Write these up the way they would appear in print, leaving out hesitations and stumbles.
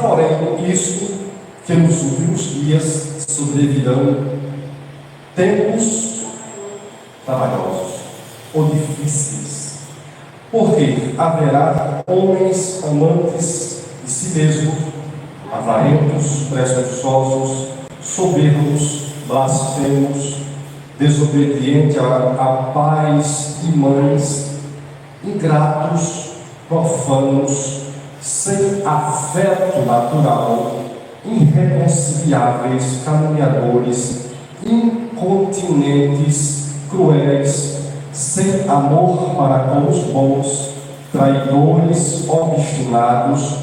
porém, isto, que nos últimos dias sobrevirão tempos trabalhosos ou difíceis, porque haverá homens amantes de si mesmos, avarentos, presunçosos, soberbos, blasfemos, desobedientes a pais e mães, ingratos, profanos, sem afeto natural, irreconciliáveis, caluniadores, incontinentes, cruéis, sem amor para com os bons, traidores, obstinados,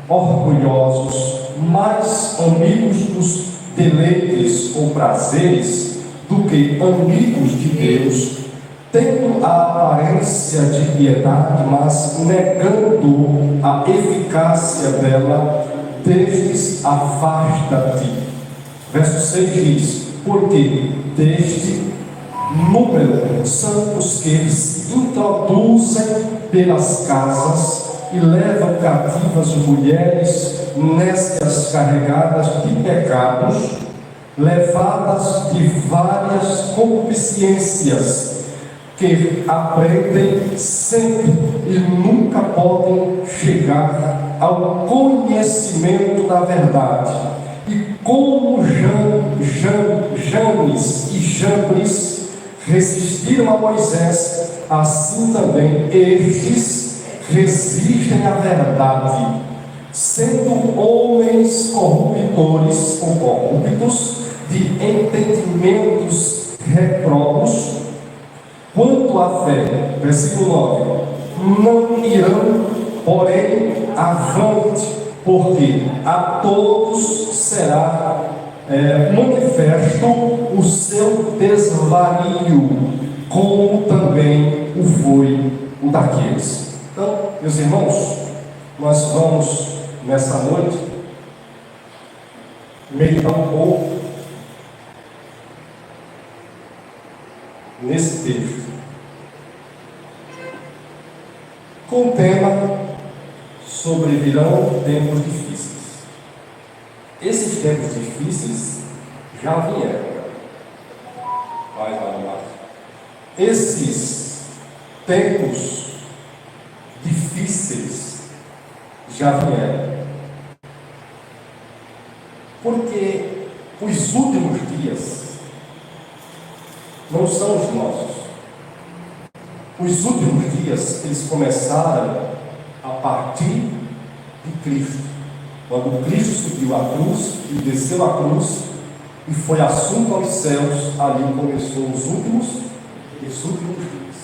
orgulhosos, mais amigos dos deleites ou prazeres do que amigos de Deus, tendo a aparência de piedade, mas negando a eficácia dela, destes afasta-te. Verso 6 diz: porque deste número são os que se introduzem pelas casas e levam cativas mulheres nécias carregadas de pecados, levadas de várias concupiscências, que aprendem sempre e nunca podem chegar ao conhecimento da verdade. E como Janes e Jambres resistiram a Moisés, assim também estes resistem à verdade, sendo homens corruptores ou corruptos, de entendimentos reprobos. Quanto à fé, versículo 9, não irão, porém, avante, porque a todos será manifesto o seu desvario, como também o foi o daqueles. Então, meus irmãos, nós vamos, nessa noite, meditar um pouco nesse texto, com o tema: sobrevirão tempos difíceis. Esses tempos difíceis já vieram. Vai lá, Márcio. Esses tempos difíceis já vieram. Porque os últimos dias não são os nossos. Os últimos dias, eles começaram a partir de Cristo. Quando Cristo subiu a cruz e desceu a cruz e foi assunto aos céus, ali começou os últimos dias.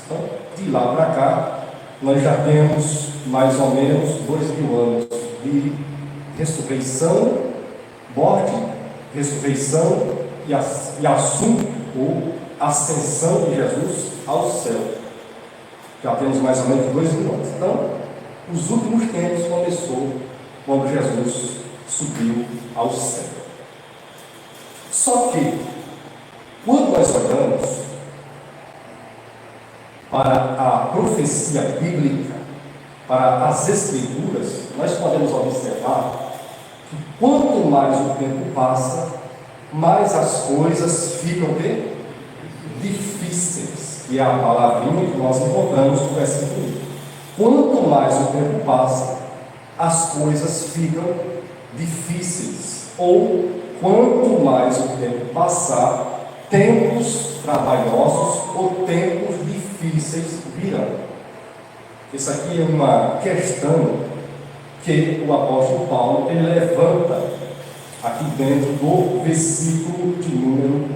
Então, de lá para cá, nós já temos mais ou menos 2000 anos de ressurreição, morte, ressurreição e assunto ou ascensão de Jesus ao céu. Já temos mais ou menos 2000 anos. Então, os últimos tempos começou quando Jesus subiu ao céu. Só que, quando nós olhamos para a profecia bíblica, para as Escrituras, nós podemos observar que quanto mais o tempo passa, mais as coisas ficam difíceis, que é a palavrinha que nós encontramos no versículo 1. Quanto mais o tempo passa, as coisas ficam difíceis, ou quanto mais o tempo passar, tempos trabalhosos ou tempos difíceis virão. Isso aqui é uma questão que o apóstolo Paulo ele levanta aqui dentro do versículo de número 1.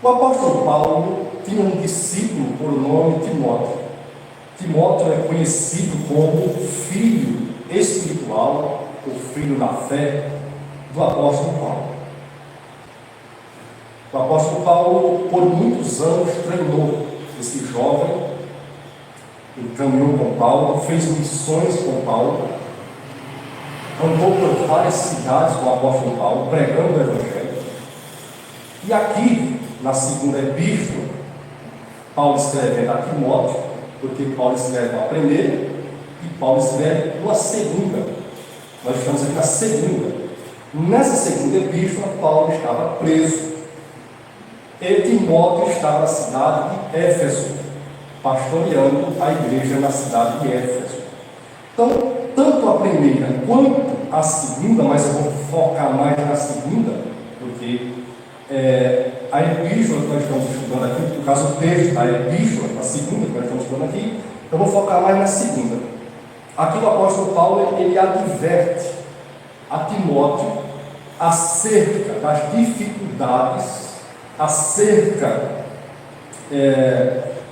O apóstolo Paulo tinha um discípulo por nome Timóteo. Timóteo é conhecido como filho espiritual, ou filho na fé, do apóstolo Paulo. O apóstolo Paulo, por muitos anos, treinou esse jovem, ele caminhou com Paulo, fez missões com Paulo, andou por várias cidades com o apóstolo Paulo, pregando o Evangelho. E aqui, na segunda epístola, Paulo escrevendo a Timóteo, porque Paulo escreve uma primeira e Paulo escreve uma segunda Nós estamos aqui na segunda. Nessa segunda epístola, Paulo estava preso. E Timóteo estava na cidade de Éfeso, pastoreando a igreja na cidade de Éfeso. Então, tanto a primeira quanto a segunda, mas eu vou focar mais na segunda, porque a epístola que nós estamos estudando aqui, no caso o texto da epístola, a segunda que nós estamos estudando aqui, eu vou focar mais na segunda. Aqui o apóstolo Paulo, ele adverte a Timóteo acerca das dificuldades, acerca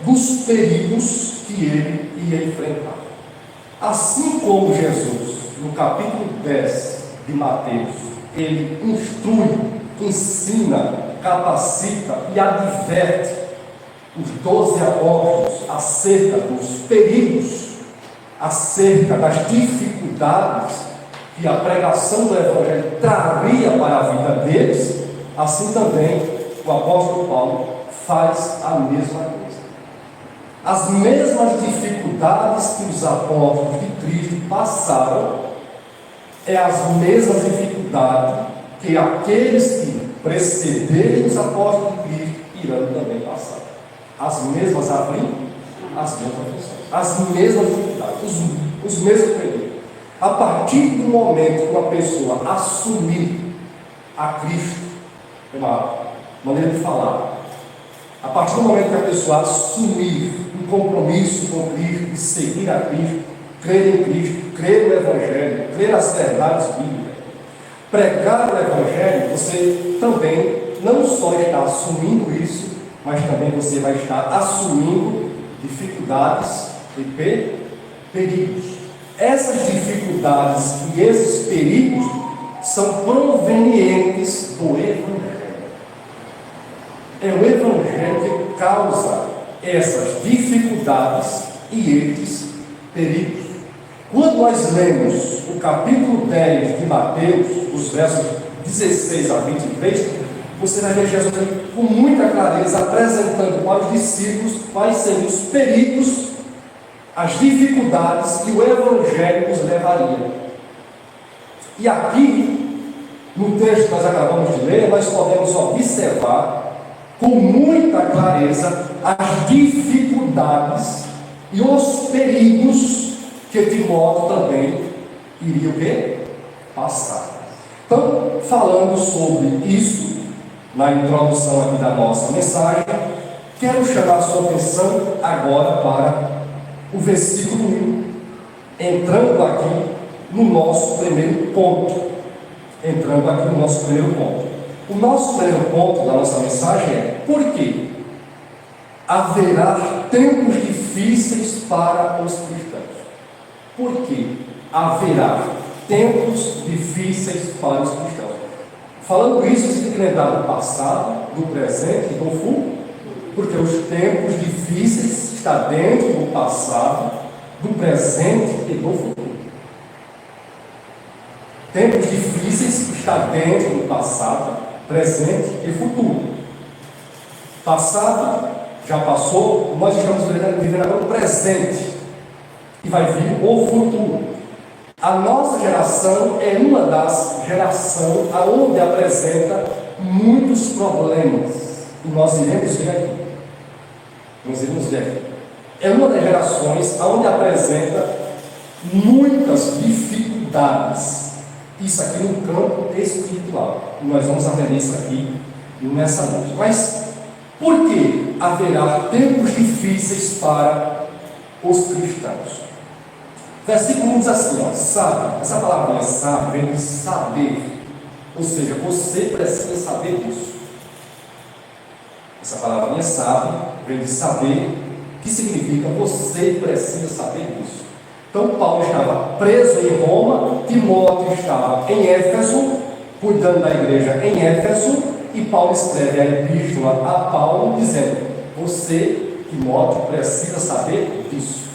dos perigos que ele ia enfrentar. Assim como Jesus, no capítulo 10 de Mateus, ele instrui, ensina, capacita e adverte os 12 apóstolos acerca dos perigos, acerca das dificuldades que a pregação do Evangelho traria para a vida deles, assim também o apóstolo Paulo faz a mesma coisa. As mesmas dificuldades que os apóstolos de Cristo passaram, as mesmas dificuldades que aqueles que precederem os apóstolos de Cristo irão também passar. As mesmas abrindo, as mesmas funções, as mesmas dificuldades, os mesmos perigos. A partir do momento que uma pessoa assumir a Cristo, é uma maneira de falar, a partir do momento que a pessoa assumir um compromisso com Cristo, de seguir a Cristo, crer em Cristo, crer no Evangelho, crer nas verdades bíblicas, pregar o Evangelho, você também não só está assumindo isso, mas também você vai estar assumindo dificuldades e perigos. Essas dificuldades e esses perigos são provenientes do Evangelho. É o Evangelho que causa essas dificuldades e esses perigos. Quando nós lemos o capítulo 10 de Mateus, os versos 16 a 23, você vai ver Jesus com muita clareza apresentando para os discípulos quais seriam os perigos, as dificuldades que o Evangelho nos levaria. E aqui, no texto que nós acabamos de ler, nós podemos observar com muita clareza as dificuldades e os perigos que Timóteo também iria o quê? Passar. Então, falando sobre isso, na introdução aqui da nossa mensagem, quero chamar a sua atenção agora para o versículo 1, entrando aqui no nosso primeiro ponto. O nosso primeiro ponto da nossa mensagem é: por que haverá tempos difíceis para os cristãos? Por que haverá tempos difíceis para os cristãos? Falando isso, você tem que lembrar do passado, do presente e do futuro, porque os tempos difíceis estão dentro do passado, do presente e do futuro. Tempos difíceis estão dentro do passado, presente e futuro. Passado já passou, nós estamos vivendo agora o presente e vai vir o futuro. A nossa geração é uma das gerações onde apresenta muitos problemas, e nós iremos ver aqui. É uma das gerações onde apresenta muitas dificuldades. Isso aqui no campo espiritual. E nós vamos aprender isso aqui nessa noite. Mas por que haverá tempos difíceis para os cristãos? Versículo 1 diz assim, sabe, essa palavra sabe, vem de saber. Ou seja, você precisa saber disso. Essa palavra sabe, vem de saber, que significa você precisa saber disso. Então Paulo estava preso em Roma, Timóteo estava em Éfeso, cuidando da igreja em Éfeso, e Paulo escreve a epístola a Paulo, dizendo: você, Timóteo, precisa saber disso.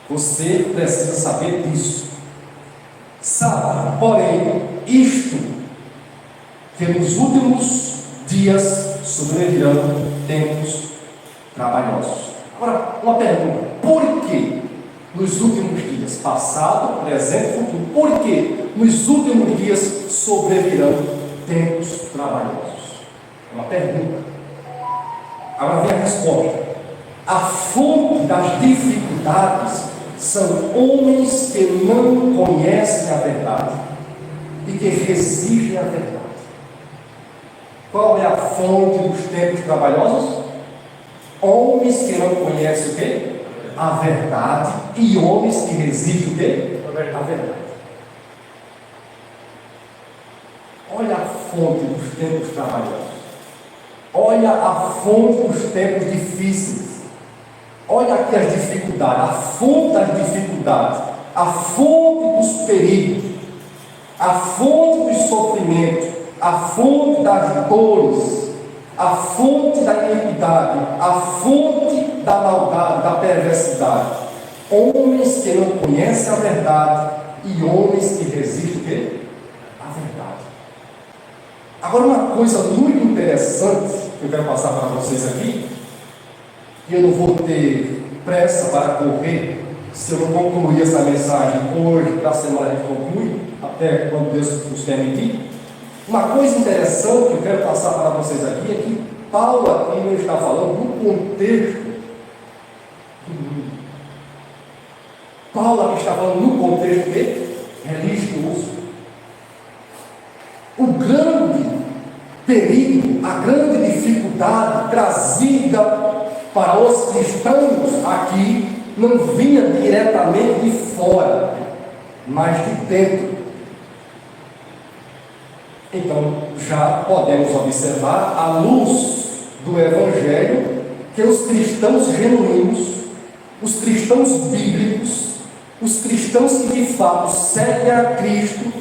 Você precisa saber disso. Sabe, porém, isto, que nos últimos dias sobrevirão tempos trabalhosos. Agora, uma pergunta: por que nos últimos dias? dias, passado, presente e futuro. Por quê? Nos últimos dias sobrevirão tempos trabalhosos. É uma pergunta. Agora vem a resposta. A fonte das dificuldades são homens que não conhecem a verdade e que resistem à verdade. Qual é a fonte dos tempos trabalhosos? Homens que não conhecem o quê? A verdade, e homens que resistem o quê? A verdade. Olha a fonte dos tempos trabalhosos. Olha a fonte dos tempos difíceis. Olha aqui as dificuldades, a fonte das dificuldades, a fonte dos perigos, a fonte dos sofrimentos, a fonte das dores, a fonte da iniquidade, a fonte da maldade, da perversidade. Homens que não conhecem a verdade e homens que resistem à verdade. Agora, uma coisa muito interessante que eu quero passar para vocês aqui, e eu não vou ter pressa para correr, se eu não concluir essa mensagem hoje, da semana que conclui, até quando Deus nos permitir. Uma coisa interessante que eu quero passar para vocês aqui é que Paulo aqui não está falando do contexto do mundo. Paulo aqui está falando no contexto religioso. O grande perigo, a grande dificuldade trazida para os cristãos aqui não vinha diretamente de fora, mas de dentro. Então, já podemos observar, à luz do Evangelho, que os cristãos genuínos, os cristãos bíblicos, os cristãos que de fato seguem a Cristo,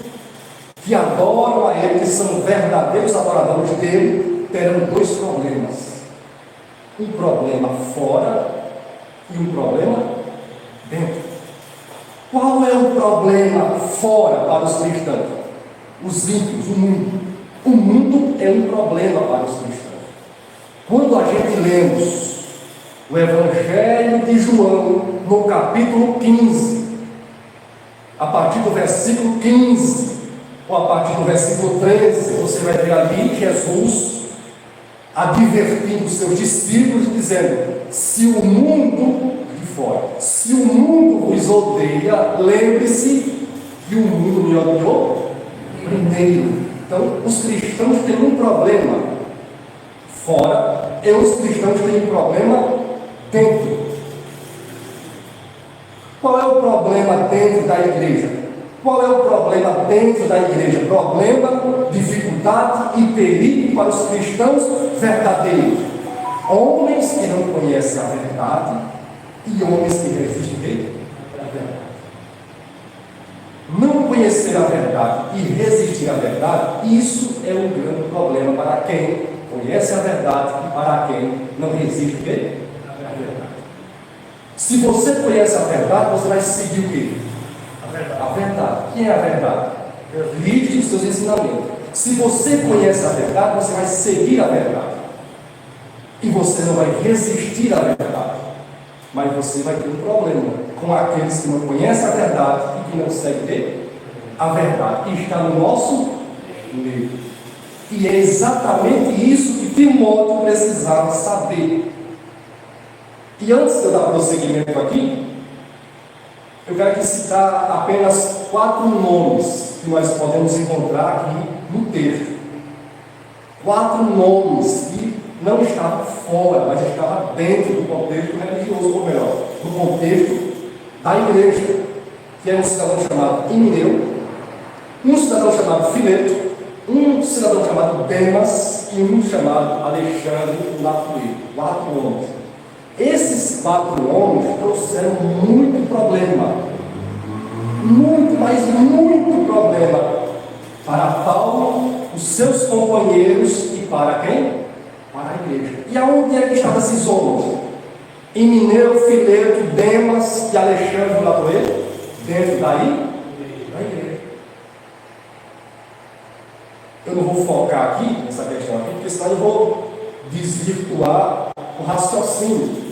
que adoram a Ele, que são verdadeiros adoradores dele, terão dois problemas. Um problema fora e um problema dentro. Qual é o problema fora para os cristãos? Os ímpios, o mundo. O mundo é um problema para os cristãos. Quando a gente lemos o Evangelho de João, no capítulo 15, a partir do versículo 15, ou a partir do versículo 13, você vai ver ali Jesus advertindo os seus discípulos, dizendo: se o mundo de fora, se o mundo vos odeia, lembre-se que o mundo me odiou primeiro. Então, os cristãos têm um problema fora e os cristãos têm um problema dentro. Qual é o problema dentro da igreja? Qual é o problema dentro da igreja? Problema, dificuldade e perigo para os cristãos verdadeiros. Homens que não conhecem a verdade e homens que resistem à verdade. Não conhecer a verdade e resistir à verdade, isso é um grande problema para quem conhece a verdade e para quem não resiste à verdade. Se você conhece a verdade, você vai seguir o quê? A verdade. Quem é a verdade? Cristo e os seus ensinamentos. Se você conhece a verdade, você vai seguir a verdade. E você não vai resistir à verdade. Mas você vai ter um problema com aqueles que não conhecem a verdade e que não seguem a verdade. E está no nosso meio. E é exatamente isso que Timóteo precisava saber. E antes de eu dar prosseguimento aqui, eu quero aqui citar apenas 4 nomes que nós podemos encontrar aqui no texto. 4 nomes que não estavam fora, mas estavam dentro do contexto religioso, ou melhor, do contexto da igreja, que é um cidadão chamado Himeneu, um cidadão chamado Fileto, um cidadão chamado Demas e um chamado Alexandre Latuí. 4 nomes. Esses 4 homens trouxeram muito problema, muito, mas muito problema para Paulo, os seus companheiros e para quem? Para a igreja. E aonde é que estavam esses homens? Himeneu, Fileto, Demas e Alexandre Latuí? Dentro da igreja. Eu não vou focar aqui nessa questão aqui, porque senão eu vou desvirtuar o raciocínio.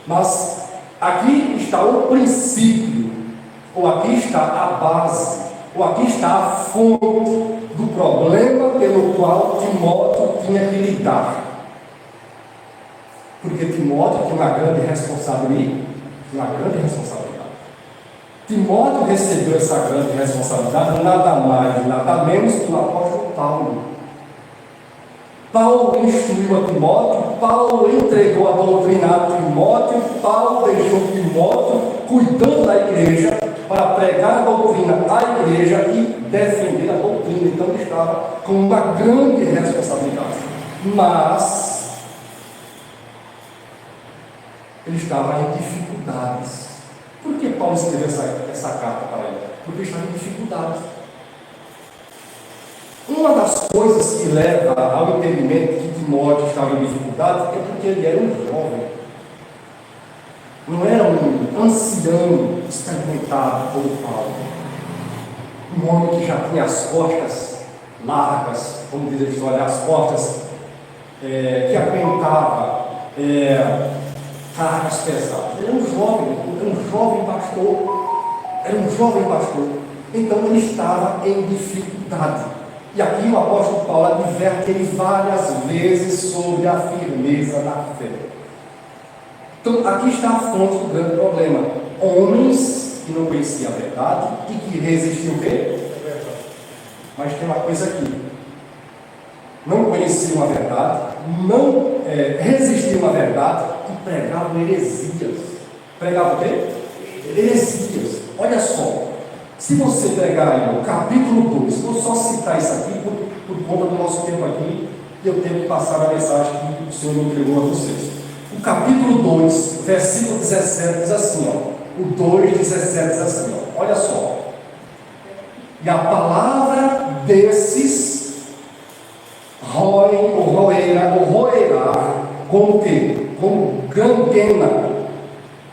Mas aqui está o princípio, ou aqui está a base, ou aqui está a fonte do problema pelo qual Timóteo tinha que lidar. Porque Timóteo tinha uma grande responsabilidade. Timóteo recebeu essa grande responsabilidade nada mais, nada menos que o apóstolo Paulo. Paulo instruiu a Timóteo, Paulo entregou a doutrina a Timóteo, Paulo deixou Timóteo cuidando da igreja para pregar a doutrina à igreja e defender a doutrina. Então ele estava com uma grande responsabilidade. Mas ele estava em dificuldades. Por que Paulo escreveu essa carta para ele? Porque ele estava em dificuldades. Uma das coisas que leva ao entendimento que Timóteo estava em dificuldades é porque ele era um jovem. Não era um ancião experimentado como Paulo. Um homem que já tinha as costas largas, como diz a história, as costas que aguentava cargas pesadas. Ele era um jovem pastor. Então ele estava em dificuldade. E aqui o apóstolo Paulo adverte ele várias vezes sobre a firmeza da fé. Então aqui está a fonte do grande problema. Homens que não conheciam a verdade e que resistiam o quê? Mas tem uma coisa aqui. Não conheciam a verdade, não resistiam à verdade e pregavam heresias. Pregavam o quê? Heresias. Olha só. Se você pegar aí o capítulo 2, vou só citar isso aqui por conta do nosso tempo aqui, e eu tenho que passar a mensagem que o Senhor me entregou a vocês. O capítulo 2, versículo 17 diz assim, ó, o 2,17 diz assim, ó, olha só. E a palavra desses roerá como o quê? Como gangrena,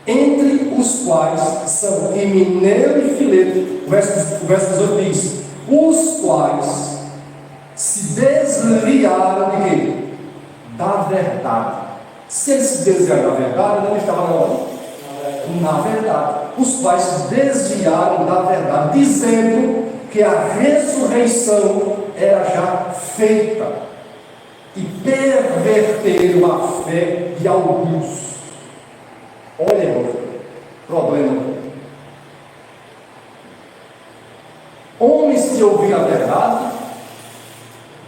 entre os quais são Himeneu e Fileto. O verso 18 diz: os quais se desviaram de quê? Da verdade. Se eles se desviaram da verdade, não estavam na verdade. Os quais se desviaram da verdade, dizendo que a ressurreição era já feita, e perverteram a fé de alguns. Olha, irmão, problema. Homens que ouviram a verdade,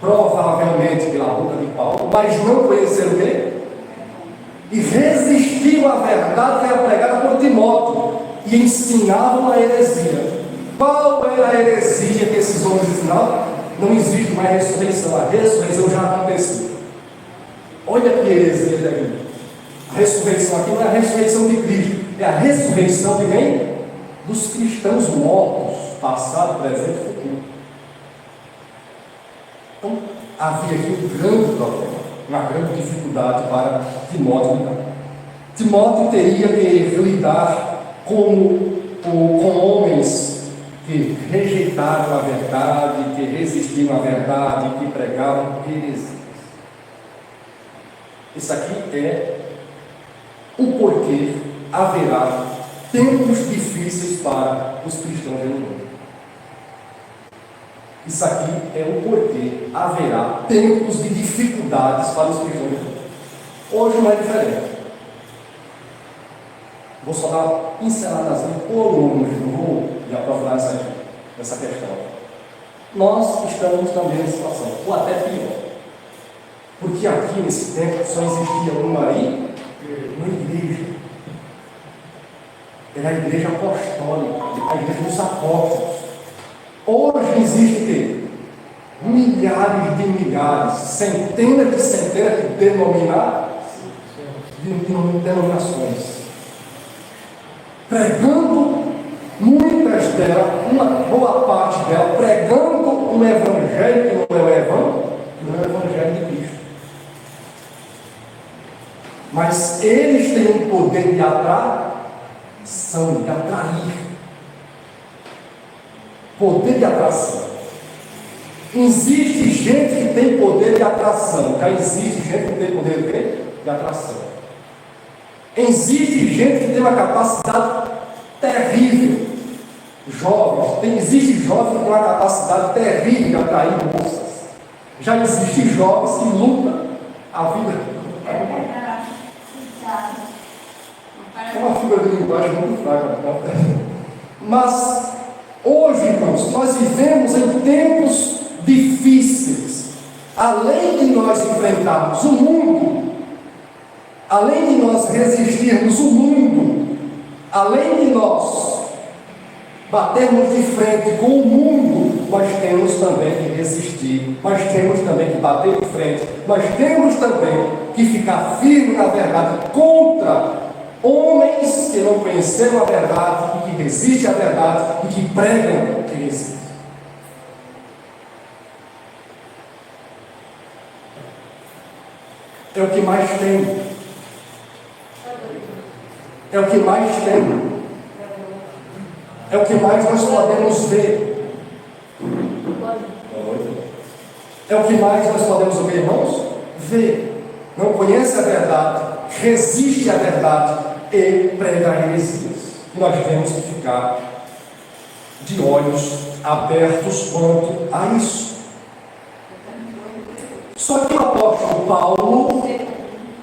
provavelmente pela boca de Paulo, mas não conheceram o quê? E resistiram à verdade que era pregada por Timóteo, e ensinavam a heresia. Qual era a heresia que esses homens ensinavam? Não existe mais ressurreição, a ressurreição já aconteceu. Olha que heresia daqui. A ressurreição aqui não é a ressurreição de Cristo, é a ressurreição de quem? Dos cristãos mortos, passado, presente e futuro. Então, havia aqui um grande problema, uma grande dificuldade para Timóteo lidar. Timóteo teria que lidar com homens que rejeitaram a verdade, que resistiam à verdade, que pregavam heresias. Isso aqui é o porquê haverá tempos difíceis para os cristãos no mundo. Isso aqui é o porquê haverá tempos de dificuldades para os cristãos no mundo. Hoje não é diferente. Vou só dar uma pinceladazinha por longe, não vou me aprofundar nessa questão. Nós estamos na mesma situação, ou até pior. Porque aqui nesse tempo só existia uma igreja. Era a igreja apostólica, a igreja dos apóstolos. Hoje existe o quê? Milhares de milhares, centenas de centenas de denominações. Pregando, muitas delas, uma boa parte delas, pregando um evangelho que não é o evangelho de Cristo. Mas eles têm o poder de atração, de atrair. Poder de atração. Existe gente que tem poder de atração. Já existe gente que tem poder de atração. Existe gente que tem uma capacidade terrível. Jovens, existe jovem com uma capacidade terrível de atrair moças. Já existe jovens que lutam a vida. É uma figura de linguagem muito fraca. Mas hoje, irmãos, nós vivemos em tempos difíceis. Além de nós enfrentarmos o mundo, além de nós resistirmos o mundo, além de nós batermos de frente com o mundo, nós temos também que resistir, nós temos também que bater de frente, nós temos também que ficar firme na verdade contra homens que não conheceram a verdade e que resistem à verdade e que pregam que resistem. É o que mais tem. É o que mais tem. É o que mais nós podemos ver. É o que mais nós podemos ver, irmãos? Ver. Não conhece a verdade, resiste à verdade e prega heresias. E nós temos que ficar de olhos abertos quanto a isso. Só que o apóstolo Paulo,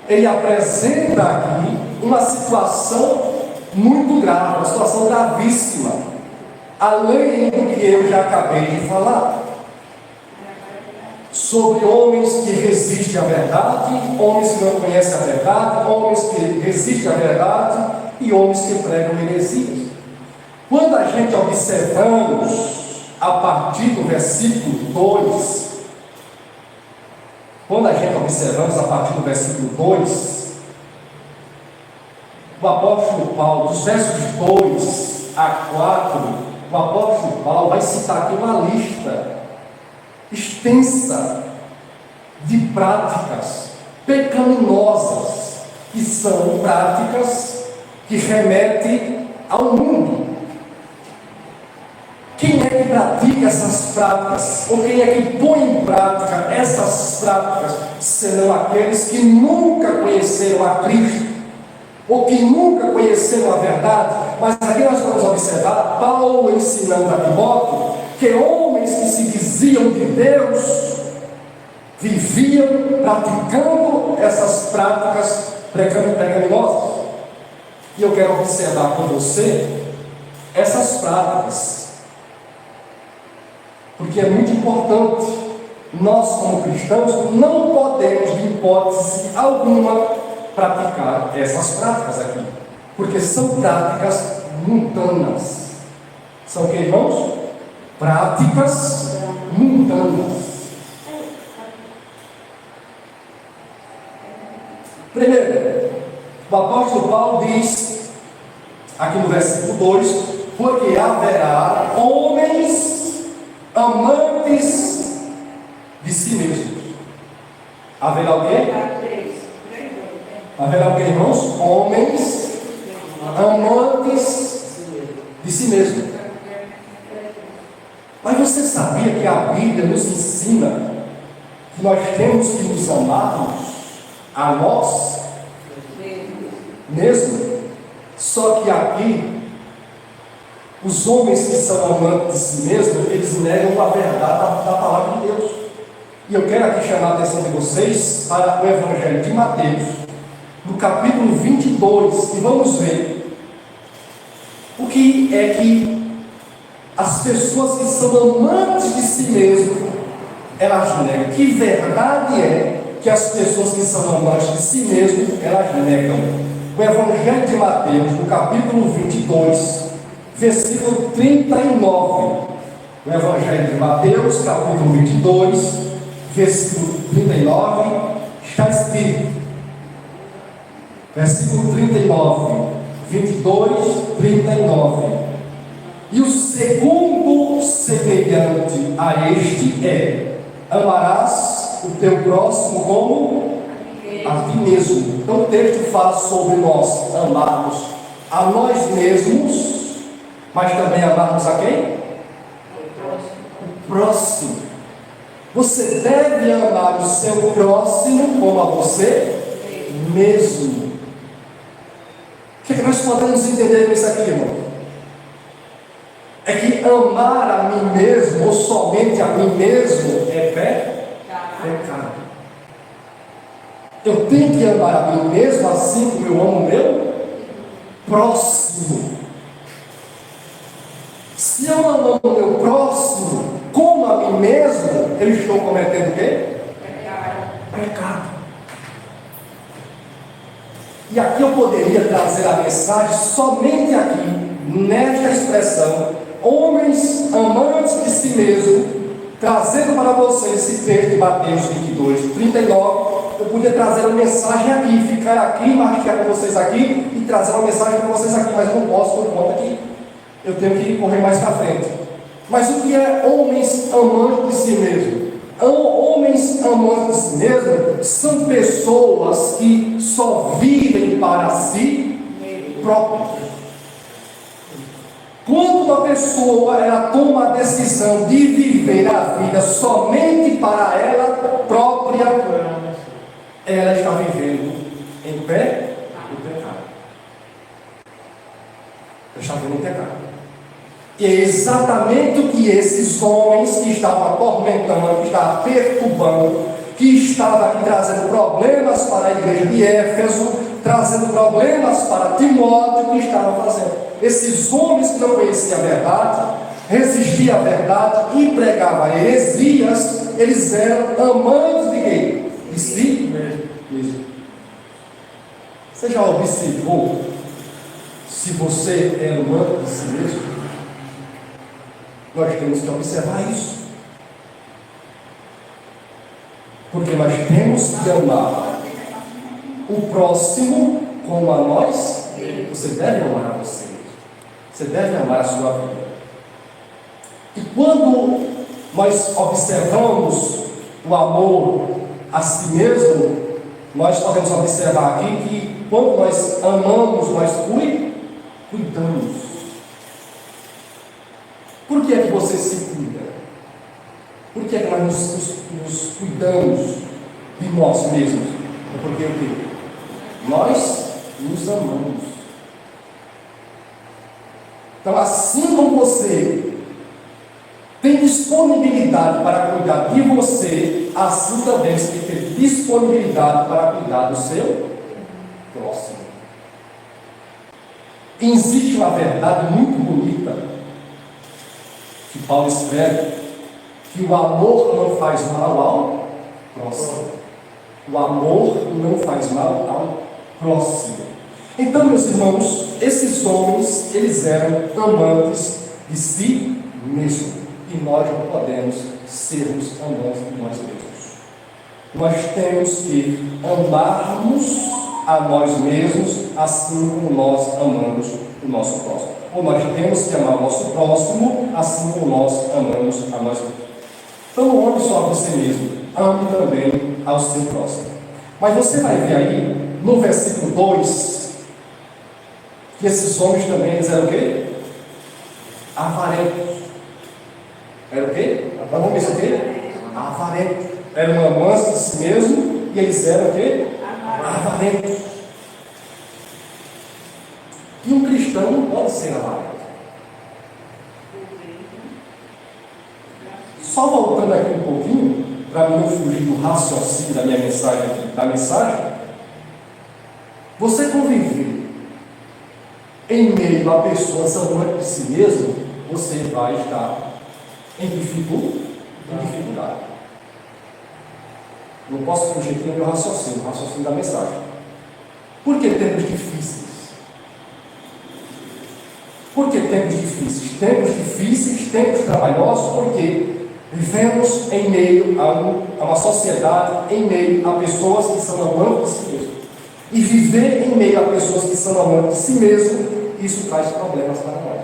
ele apresenta aqui uma situação muito grave, uma situação gravíssima, além do que eu já acabei de falar, sobre homens que resistem à verdade, homens que não conhecem a verdade, homens que resistem à verdade e homens que pregam heresias. Quando a gente observamos a partir do versículo 2, quando a gente observamos a partir do versículo 2, o apóstolo Paulo, dos versos 2 a 4, o apóstolo Paulo vai citar aqui uma lista extensa de práticas pecaminosas, que são práticas que remetem ao mundo. Quem é que pratica essas práticas? Ou quem é que põe em prática essas práticas? Senão aqueles que nunca conheceram a Cristo, ou que nunca conheceram a verdade. Mas aqui nós vamos observar Paulo ensinando a Timóteo que homens que se diziam de Deus viviam praticando essas práticas pecaminosas. E eu quero observar com você essas práticas, porque é muito importante. Nós, como cristãos, não podemos, de hipótese alguma, praticar essas práticas aqui, porque são práticas mundanas. São o que, irmãos? Práticas mundanas. Primeiro, o apóstolo Paulo diz, aqui no versículo 2, porque haverá homens amantes de si mesmos. Haverá o quê? Haverá o quê, irmãos? Homens amantes de si mesmos. Mas você sabia que a Bíblia nos ensina que nós temos que nos amarmos a nós mesmo? Só que aqui, os homens que são amantes de si mesmos, eles negam a verdade da palavra de Deus. E eu quero aqui chamar a atenção de vocês para o Evangelho de Mateus, no capítulo 22, e vamos ver o que é que as pessoas que são amantes de si mesmo, elas negam. Que verdade é que as pessoas que são amantes de si mesmo, elas negam? O Evangelho de Mateus, no capítulo 22, versículo 39. O Evangelho de Mateus, capítulo 22, versículo 39, está escrito, versículo 39, 22, 39. E o segundo semelhante a este é: amarás o teu próximo como a ti mesmo. Então o texto fala sobre nós amarmos a nós mesmos, mas também amarmos a quem? O próximo. Você deve amar o seu próximo como a você mesmo. O que nós podemos entender nisso aqui, irmão? é que amar a mim mesmo, ou somente a mim mesmo, é pecado. Eu tenho que amar a mim mesmo assim como eu amo o meu próximo. Se eu não amo o meu próximo como a mim mesmo, eu estou cometendo o quê? Pecado. E aqui eu poderia trazer a mensagem somente aqui, nesta expressão, homens amantes de si mesmo, trazendo para vocês esse texto de Mateus 22, 39. Eu podia trazer a mensagem aqui, ficar aqui, marcar com vocês aqui e trazer uma mensagem para vocês aqui, mas não posso por conta que eu tenho que correr mais para frente. Mas o que é homens amantes de si mesmo? Homens amantes de si mesmo são pessoas que só vivem para si próprios. Quando uma pessoa ela toma a decisão de viver a vida somente para ela própria, ela está vivendo em pecado. Ela está vivendo em pecado. E é exatamente o que esses homens que estavam atormentando, que estavam perturbando, que estavam aqui trazendo problemas para a igreja de Éfeso, trazendo problemas para Timóteo, que estavam fazendo. Esses homens que não conheciam a verdade, resistiam à verdade e pregavam heresias, eles eram amantes de quem? De si mesmo. Você já observou se você é amante de si mesmo? Nós temos que observar isso. Porque nós temos que amar o próximo como a nós. Você deve amar a você. Você deve amar a sua vida. E quando nós observamos o amor a si mesmo, nós podemos observar aqui que quando nós amamos, nós cuidamos. Por que é que você se cuida? Por que é que nós nos cuidamos de nós mesmos? É porque o quê? Nós nos amamos. Então, assim como você tem disponibilidade para cuidar de você, assim também você tem que ter disponibilidade para cuidar do seu próximo. E existe uma verdade muito bonita que Paulo escreve, que o amor não faz mal ao próximo. O amor não faz mal ao próximo. Então, meus irmãos, esses homens, eles eram amantes de si mesmos. E nós não podemos sermos amantes de nós mesmos. Nós temos que amarmos a nós mesmos, assim como nós amamos o nosso próximo. Ou nós temos que amar o nosso próximo, assim como nós amamos a nós mesmos. Então, não ame só a você mesmo, ame também ao seu próximo. Mas você vai ver aí, no versículo 2, que esses homens também, eles eram o quê? Avarentos. Era o quê? Vamos ver isso aqui? Avarentos. Eram amantes de si mesmo, e eles eram o quê? Avarentos. E um cristão não pode ser avarento. Só voltando aqui um pouquinho, para não fugir do raciocínio da minha mensagem aqui, você conviver em meio a pessoas amantes de si mesmo, você vai estar em dificuldade. Não posso fugir aqui do meu raciocínio, o raciocínio da mensagem. Por que tempos difíceis? Por que tempos difíceis? Tempos difíceis, tempos trabalhosos, porque vivemos em meio a uma sociedade, em meio a pessoas que são amantes de si mesmo. E viver em meio a pessoas que são amantes de si mesmo, isso traz problemas para nós.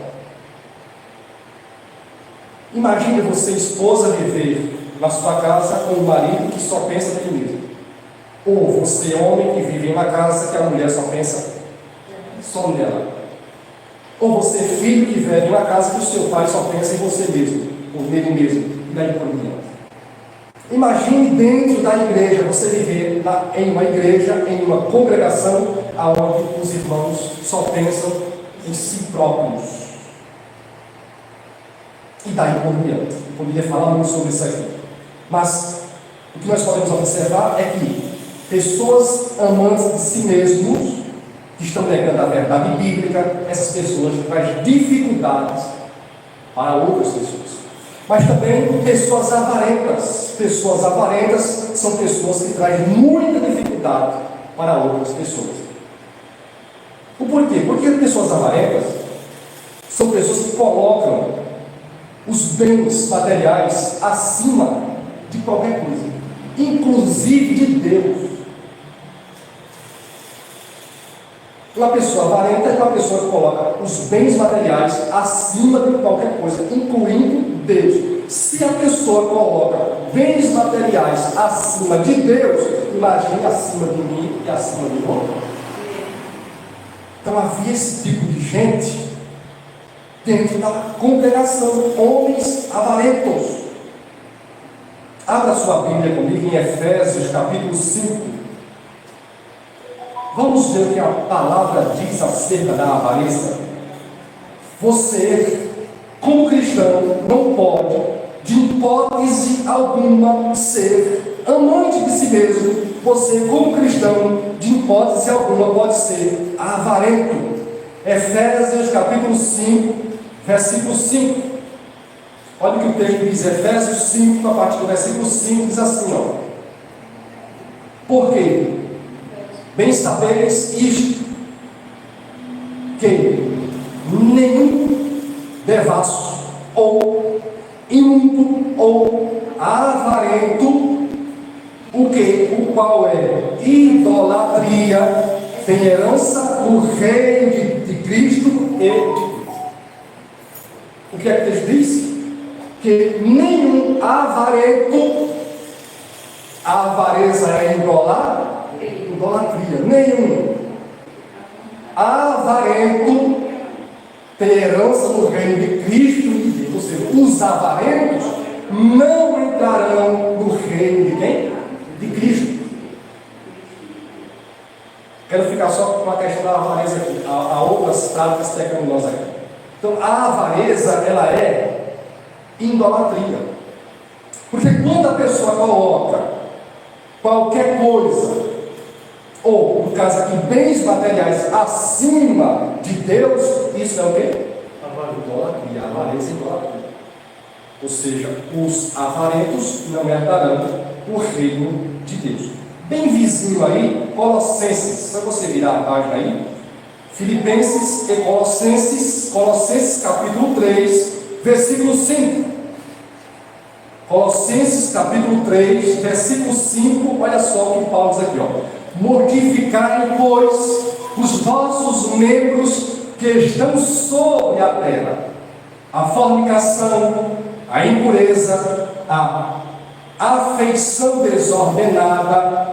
Imagine você, esposa, viver na sua casa com um marido que só pensa nele mesmo. Ou você, homem, que vive em uma casa que a mulher só pensa só nela. Ou você, filho, que vive em uma casa que o seu pai só pensa em você mesmo, ou nele mesmo, e daí por diante. Imagine dentro da igreja, você viver em uma igreja, em uma congregação, onde os irmãos só pensam em si próprios. E daí poderia falar muito sobre isso aqui. Mas o que nós podemos observar é que pessoas amantes de si mesmos, que estão negando a verdade bíblica, essas pessoas trazem dificuldades para outras pessoas. Mas também pessoas avarentas. Pessoas avarentas são pessoas que trazem muita dificuldade para outras pessoas. O porquê? Porque pessoas avarentas são pessoas que colocam os bens materiais acima de qualquer coisa, inclusive de Deus. Uma pessoa avarenta é uma pessoa que coloca os bens materiais acima de qualquer coisa, incluindo Deus. Se a pessoa coloca bens materiais acima de Deus, imagine acima de mim e acima de outro. Então havia esse tipo de gente dentro da congregação, homens avarentos. Abra sua Bíblia comigo em Efésios capítulo 5. Vamos ver o que a palavra diz acerca da avareza. Você, como cristão, não pode, de hipótese alguma, ser amante de si mesmo. Você, como cristão, de hipótese alguma, pode ser avarento. Efésios capítulo 5, versículo 5. Olha o que o texto diz, Efésios 5, a partir do versículo 5, diz assim, ó. Por quê? Bem sabeis isto, que nenhum devasso, ou imundo, ou avarento, o qual é idolatria, tem herança no reino de Cristo e de Deus. O que é que Deus diz? Que nenhum avarento, a avareza é idolatria, nenhum avarento tem herança no reino de Cristo e de Deus. Ou seja, os avarentos não entrarão no reino de quem? De Cristo. Quero ficar só com a questão da avareza aqui. Há outras práticas pecaminosas aqui. Então, a avareza, ela é idolatria. Porque quando a pessoa coloca qualquer coisa, ou, no caso aqui, bens materiais acima de Deus, isso é o quê? Idolatria. A avareza é idolatria. Ou seja, os avarentos não herdarão o reino de Deus. Bem vizinho aí, Colossenses. Para você virar a página aí, Filipenses e Colossenses capítulo 3, versículo 5. Colossenses capítulo 3, versículo 5, olha só o que Paulo diz aqui, ó. Mortificai, pois, os vossos membros que estão sobre a terra, a fornicação, a impureza, a afeição desordenada,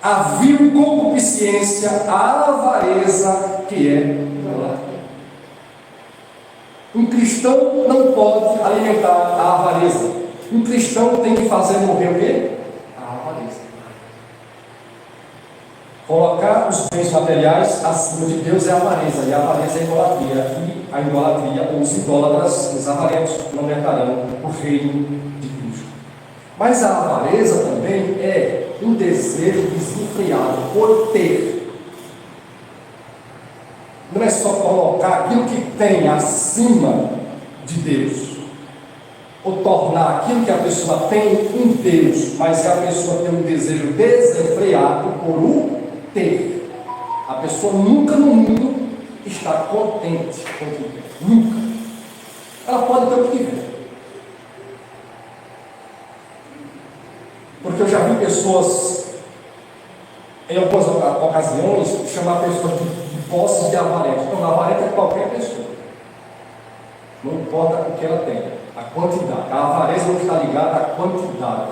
a vil concupiscência, a avareza, que é idolatria. Um cristão não pode alimentar a avareza. Um cristão tem que fazer morrer o quê? A avareza. Colocar os bens materiais acima de Deus é avareza, e a avareza é idolatria. E a idolatria, ou os idólatras, os avarentos, não herdarão o reino de Cristo. Mas a avareza também é um desejo desenfreado por ter. Não é só colocar aquilo que tem acima de Deus, ou tornar aquilo que a pessoa tem em Deus, mas a pessoa tem um desejo desenfreado por o ter. A pessoa nunca no mundo está contente com o que tem. Nunca. Ela pode ter o que tiver. Porque eu já vi pessoas, em algumas ocasiões, chamar pessoas de posse de avarento. Então, avarento é qualquer pessoa. Não importa o que ela tem, a quantidade. A avareza não está ligada à quantidade.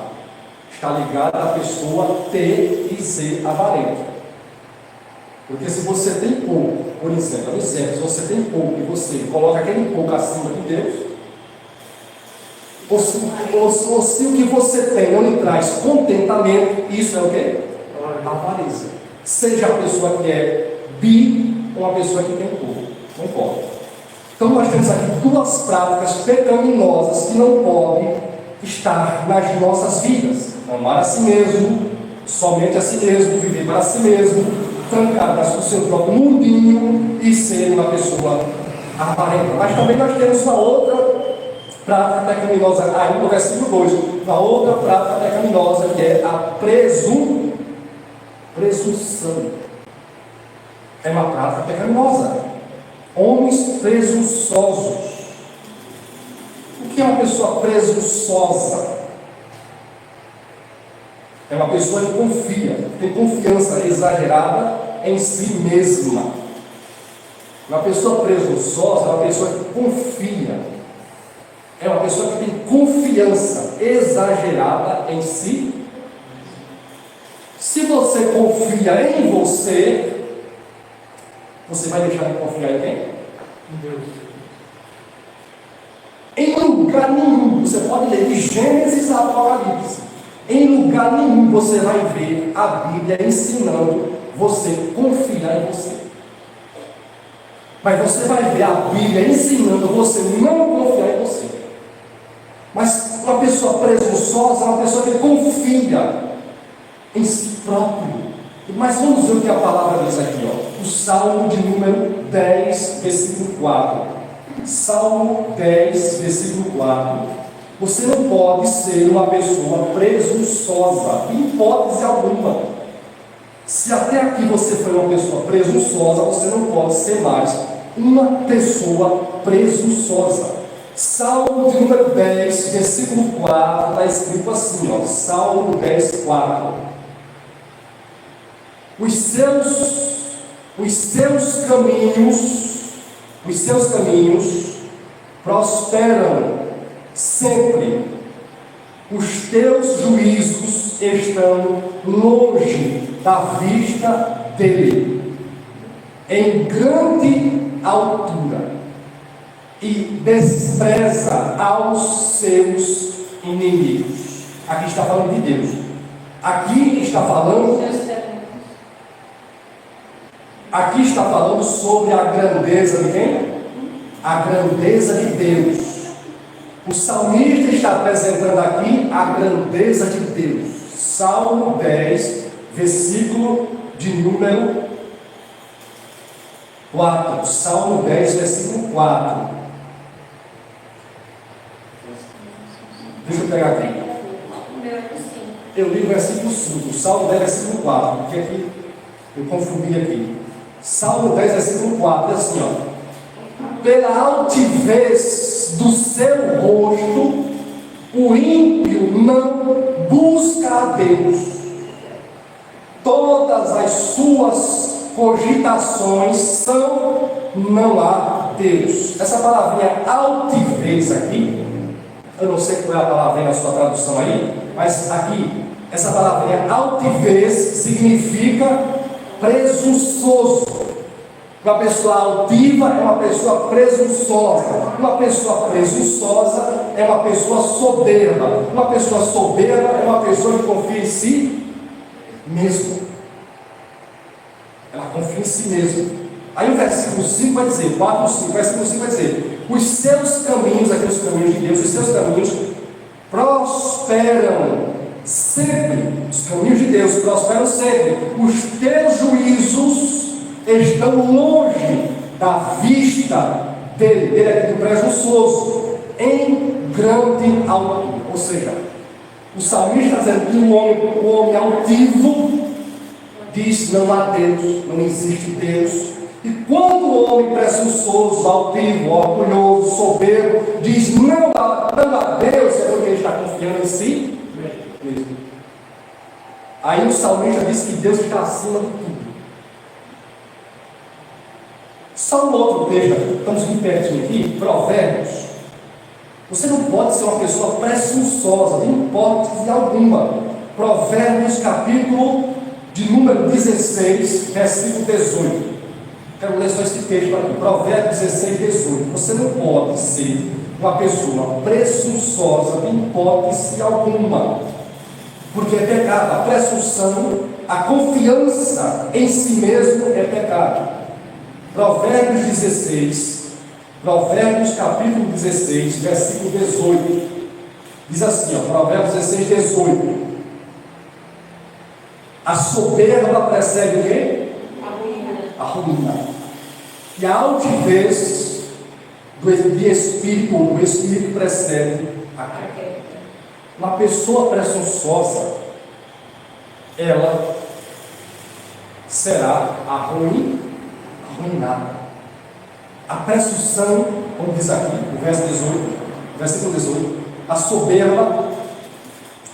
Está ligada à pessoa ter e ser avarento. Porque se você tem pouco, por exemplo, se você tem pouco e você coloca aquele pouco acima de Deus, ou se o que você tem não lhe traz contentamento, isso é o quê? Avareza. Seja a pessoa que é bi ou a pessoa que tem pouco, não importa. Então nós temos aqui duas práticas pecaminosas que não podem estar nas nossas vidas: amar a si mesmo, somente a si mesmo, viver para si mesmo, trancadas no seu próprio mundinho e ser uma pessoa aparente. Mas também nós temos uma outra prática pecaminosa, ainda no versículo 2, uma outra prática pecaminosa que é a presunção. É uma prática pecaminosa. Homens presunçosos. O que é uma pessoa presunçosa? É uma pessoa que confia, tem confiança exagerada em si mesma. Uma pessoa presunçosa é uma pessoa que confia. É uma pessoa que tem confiança exagerada em si. Se você confia em você, você vai deixar de confiar em quem? Em Deus. Em lugar nenhum, você pode ler de Gênesis a Apocalipse, em lugar nenhum você vai ver a Bíblia ensinando você confiar em você. Mas você vai ver a Bíblia ensinando você não confiar em você. Mas uma pessoa presunçosa é uma pessoa que confia em si próprio. Mas vamos ver o que a palavra diz aqui, ó. O Salmo de número 10, versículo 4. Salmo 10, versículo 4. Você não pode ser uma pessoa presunçosa, em hipótese alguma. Se até aqui você foi uma pessoa presunçosa, você não pode ser mais uma pessoa presunçosa. Salmo de número 10, versículo 4, está escrito assim, ó. Salmo 10, 4. Os seus caminhos prosperam sempre. Os teus juízos estão longe da vista dele, em grande altura, e despreza aos seus inimigos. Aqui está falando de Deus. Aqui está falando sobre a grandeza de quem? A grandeza de Deus. O salmista está apresentando aqui a grandeza de Deus. Salmo 10, versículo de número 4. Salmo 10, versículo 4. Deixa eu pegar aqui. Eu li o versículo 5. Salmo 10, versículo 4. Porque aqui eu confundi aqui. Salmo 10, versículo 4, é assim, ó. Pela altivez do seu rosto, o ímpio não busca a Deus. Todas as suas cogitações são não há Deus. Essa palavrinha altivez aqui, eu não sei qual é a palavrinha na sua tradução aí, mas aqui, essa palavrinha altivez significa presunçoso. Uma pessoa altiva é uma pessoa presunçosa. Uma pessoa presunçosa é uma pessoa soberba. Uma pessoa soberba é uma pessoa que confia em si mesmo. Ela confia em si mesmo. Aí o versículo 5 vai dizer, 4, 5, versículo 5 vai dizer: os seus caminhos, aqui os caminhos de Deus, os seus caminhos prosperam sempre. Os caminhos de Deus prosperam sempre. Os teus juízos estão longe da vista dele aqui do presunçoso, em grande altura. Ou seja, o salmista está dizendo que o homem altivo diz: não há Deus, não existe Deus. E quando o homem presunçoso, altivo, orgulhoso, soberbo diz não há Deus, é porque ele está confiando em si mesmo. Aí o salmista diz que Deus está acima de tudo. Só um outro texto, estamos aqui pertinho aqui, Provérbios. Você não pode ser uma pessoa presunçosa, de hipótese alguma. Provérbios, capítulo de número 16, versículo 18. Quero ler só esse texto aqui, Provérbios 16, 18. Você não pode ser uma pessoa presunçosa, de hipótese alguma, porque é pecado. A presunção, a confiança em si mesmo é pecado. Provérbios 16, Provérbios capítulo 16, versículo 18. Diz assim, ó, Provérbios 16, 18. A soberba precede o quê? A ruína. E a altivez do espírito precede a queda. Uma pessoa presunçosa, ela será arruinada. A presunção, como diz aqui, o versículo 18, a soberba,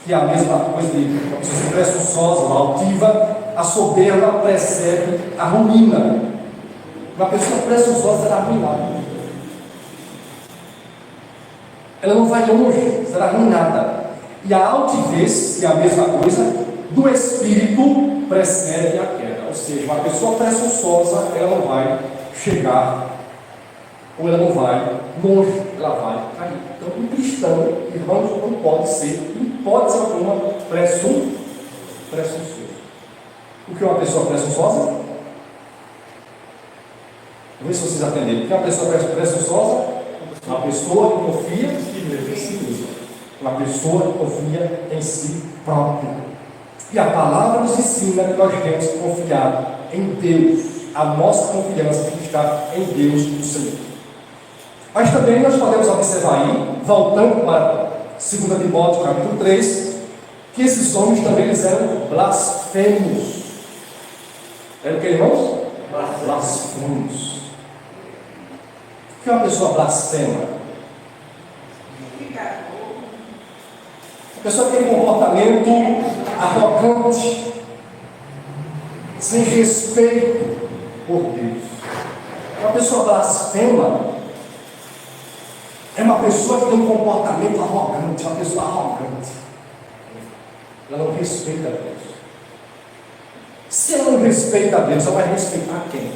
que é a mesma coisa de uma pessoa presunçosa, uma altiva, a soberba precede a ruína. Uma pessoa presunçosa será arruinada. Ela não vai longe, será arruinada. E a altivez, que é a mesma coisa, do espírito precede a queda. Ou seja, uma pessoa presunçosa, ela não vai chegar, ou ela não vai longe, ela vai cair. Então, um cristão, irmãos, não pode ser, em hipótese alguma, presunçoso. O que é uma pessoa presunçosa? Vamos ver se vocês atenderam. O que é uma pessoa presunçosa? Uma pessoa que confia em si mesma. Uma pessoa que confia em si própria. E a palavra nos ensina que nós temos que confiar em Deus. A nossa confiança tem que estar em Deus, o Senhor. Mas também nós podemos observar aí, voltando para 2 Timóteo capítulo 3, que esses homens também eles eram blasfemos. Eram o que, irmãos? Blasfemos. O que é uma pessoa blasfema? A pessoa tem um comportamento arrogante, sem respeito por Deus. Uma pessoa blasfema é uma pessoa que tem um comportamento arrogante, uma pessoa arrogante. Ela não respeita a Deus. Se ela não respeita a Deus, ela vai respeitar quem?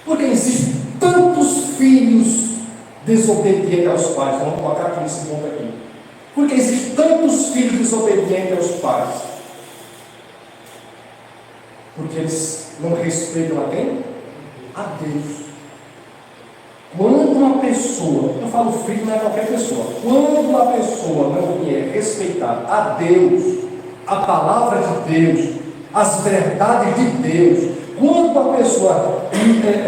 Porque existem tantos filhos desobedientes aos pais. Vamos colocar aqui nesse ponto aqui. Porque existem tantos filhos desobedientes aos pais. Porque eles não respeitam a quem? A Deus. Quando uma pessoa, eu falo filho, não é qualquer pessoa, quando uma pessoa não quer respeitar a Deus, a palavra de Deus, as verdades de Deus, quando uma pessoa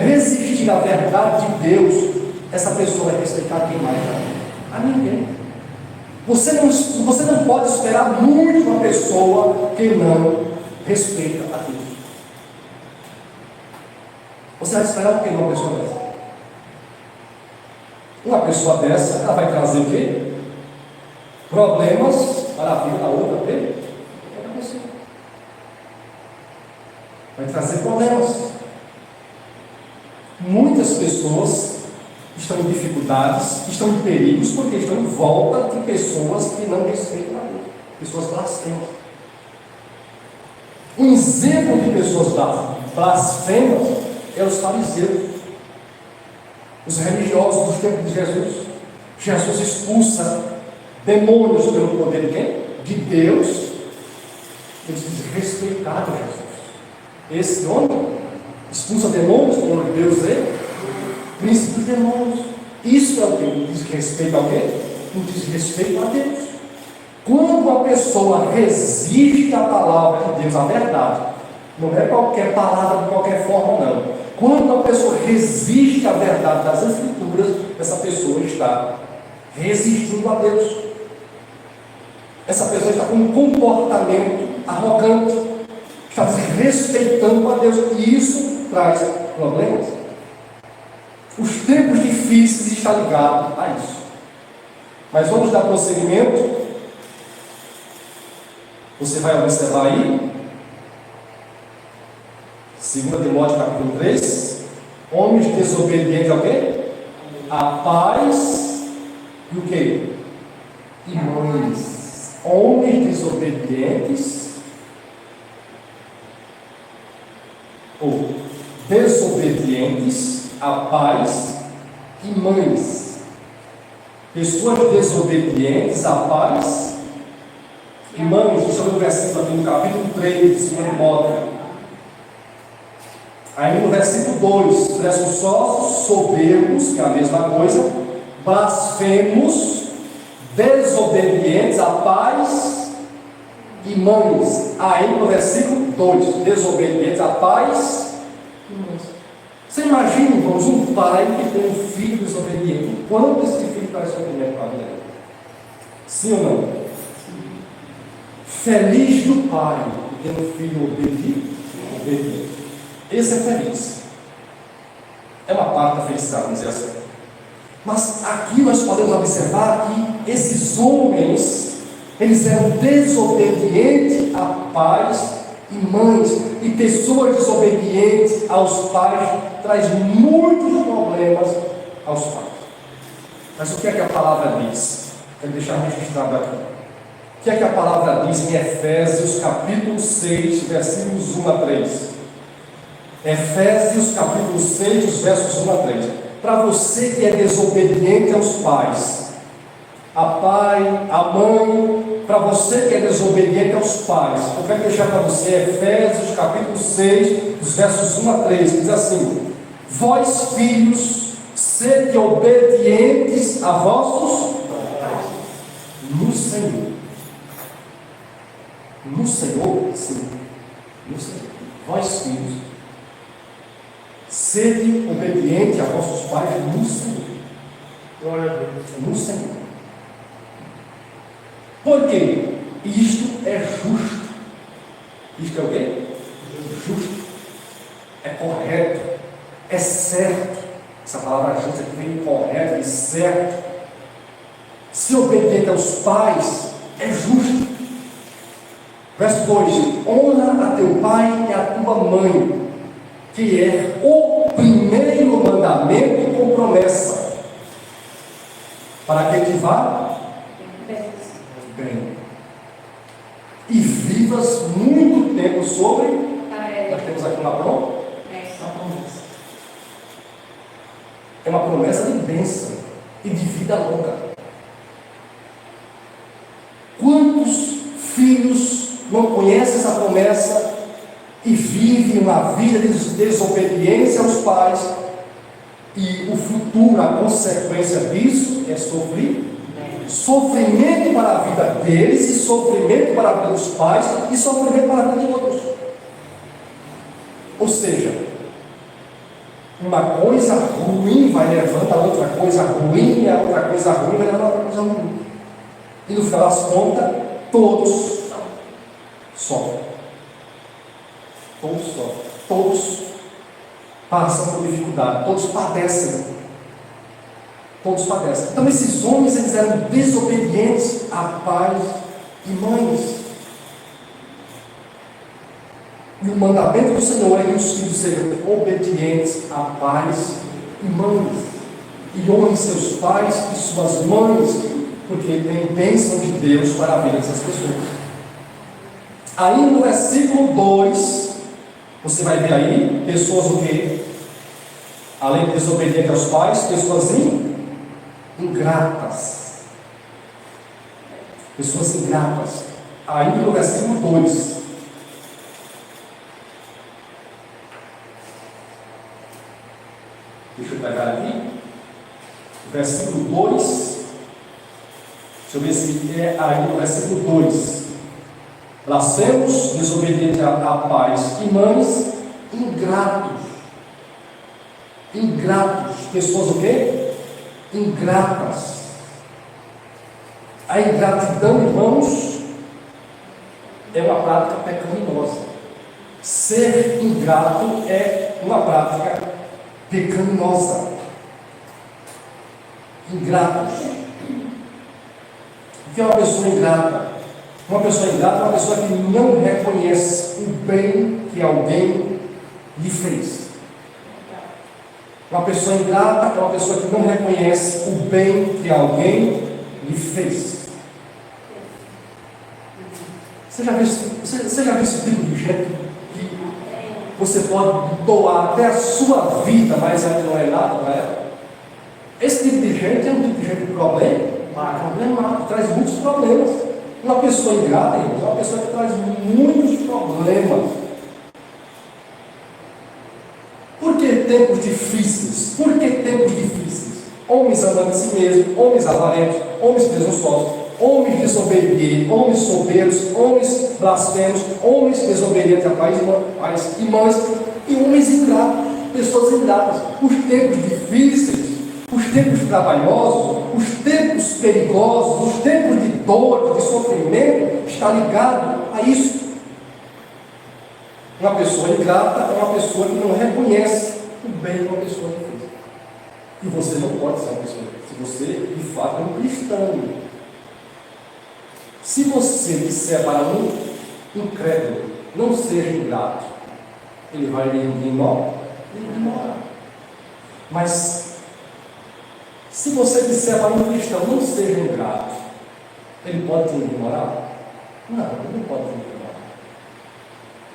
resistir à verdade de Deus, essa pessoa vai respeitar quem mais? A ninguém. Você não pode esperar muito de uma pessoa que não respeita a Deus. Você vai esperar o que numa pessoa dessa? Uma pessoa dessa, ela vai trazer o quê? Problemas para a vida da outra pessoa. Vai trazer problemas. Muitas pessoas estão em dificuldades, estão em perigos, porque estão em volta de pessoas que não respeitam a Deus. Pessoas blasfemas. Um exemplo de pessoas blasfemas é os fariseus. Os religiosos dos tempos de Jesus. Jesus expulsa demônios pelo poder de quem? De Deus. Eles desrespeitaram Jesus. Esse homem expulsa demônios, como Deus é, príncipe dos demônios. Isso é o que? Um desrespeito a quê? Um desrespeito a Deus. Quando uma pessoa resiste à palavra de Deus, à verdade, não é qualquer palavra de qualquer forma, não. Quando uma pessoa resiste à verdade das Escrituras, essa pessoa está resistindo a Deus. Essa pessoa está com um comportamento arrogante, está desrespeitando a Deus, e isso traz problemas. Os tempos difíceis estão ligados a isso. Mas vamos dar prosseguimento. Você vai observar aí 2 Timóteo capítulo 3, homens desobedientes ao quê? A pais e o quê? E mães. Homens desobedientes ou desobedientes a pais e mães. Pessoas desobedientes a pais e mães. Deixa eu ver o versículo aqui no capítulo 3 de 2 Timóteo. Aí no versículo 2, presunçosos, soberbos, que é a mesma coisa, blasfemos, desobedientes a pais e mães. Aí no versículo 2, desobedientes a pais e mães. Você imagina, irmãos, um pai que tem um filho desobediente. Quanto esse filho traz sofrimento para a vida dele? Sim ou não? Feliz do pai que tem um filho obediente. Esse é feliz. É uma parte da felicidade, vamos dizer assim. Mas aqui nós podemos observar que esses homens, eles eram desobedientes a pais e mães. E pessoas desobedientes aos pais traz muitos problemas aos pais. Mas o que é que a palavra diz? Quero deixar registrado aqui. O que é que a palavra diz em Efésios capítulo 6, versículos 1 a 3? Efésios capítulo 6, versos 1 a 3. Para você que é desobediente aos pais, a pai, a mãe, para você que é desobediente aos pais, eu quero deixar para você Efésios capítulo 6, os versos 1 a 3, que diz assim: vós filhos, sede obedientes a vossos pais no Senhor. No Senhor, sim. No Senhor. Vós filhos, sede obediente a vossos pais no Senhor. Glória a Deus. No Senhor. Por quê? Isto é justo. Isto é o quê? Justo. É correto. É certo. Essa palavra justa aqui vem correto e certo. Ser obediente aos pais é justo. Verso 2: honra a teu pai e a tua mãe, que é o primeiro mandamento com promessa, para que te vá bem e vivas muito tempo sobre. Nós temos aqui uma promessa. É uma promessa de bênção e de vida longa. Quantos filhos não conhecem essa promessa e vivem uma vida de desobediência aos pais, e o futuro, a consequência disso é sofrimento para a vida deles, e sofrimento para a vida dos pais, e sofrimento para a vida de outros. Ou seja, uma coisa ruim vai levando a outra coisa ruim, e a outra coisa ruim vai levando a outra coisa ruim, e no final das contas todos sofrem. Todos passam por dificuldade, todos padecem. Então esses homens, eles eram desobedientes a pais e mães. E o mandamento do Senhor é que os filhos sejam obedientes a pais e mães, e honrem seus pais e suas mães, porque tem bênção de Deus para a vida dessas pessoas. Aí no versículo 2, você vai ver aí pessoas o quê? Além de desobedientes aos pais, pessoas ingratas. Pessoas ingratas. Aí no versículo 2. Deixa eu pegar aqui. Versículo 2. Deixa eu ver se é aí no versículo 2. Nascemos desobedientes a pais e mães, ingratos, pessoas o quê? Ingratas. A ingratidão, irmãos, é uma prática pecaminosa. Ser ingrato é uma prática pecaminosa. Ingratos. O que é uma pessoa ingrata? Uma pessoa ingrata é uma pessoa que não reconhece o bem que alguém lhe fez. Uma pessoa ingrata é uma pessoa que não reconhece o bem que alguém lhe fez. Você já viu esse tipo de gente que você pode doar até a sua vida, mas ainda não é nada para ela? Esse tipo de gente é um tipo de gente problemático, traz muitos problemas. Uma pessoa ingrata, irmãos, é uma pessoa que traz muitos problemas. tempos difíceis? Por que tempos difíceis? Homens amantes de si mesmos, homens avarentos, homens presunçosos, homens desobedientes, homens soberbos, homens blasfemos, homens desobedientes a pais e mães, e homens ingratos, pessoas ingratas. Os tempos difíceis, os tempos trabalhosos, os tempos perigosos, os tempos de dor, de sofrimento, está ligado a isso. Uma pessoa ingrata é uma pessoa que não reconhece o bem de uma pessoa que fez. E você não pode ser uma pessoa, se você de fato é um cristão. Se você disser para um incrédulo, não seja ingrato, ele vai lhe ignorar. Mas se você disser para um cristão, não seja ingrato, ele pode te ignorar? Não, ele não pode te ignorar.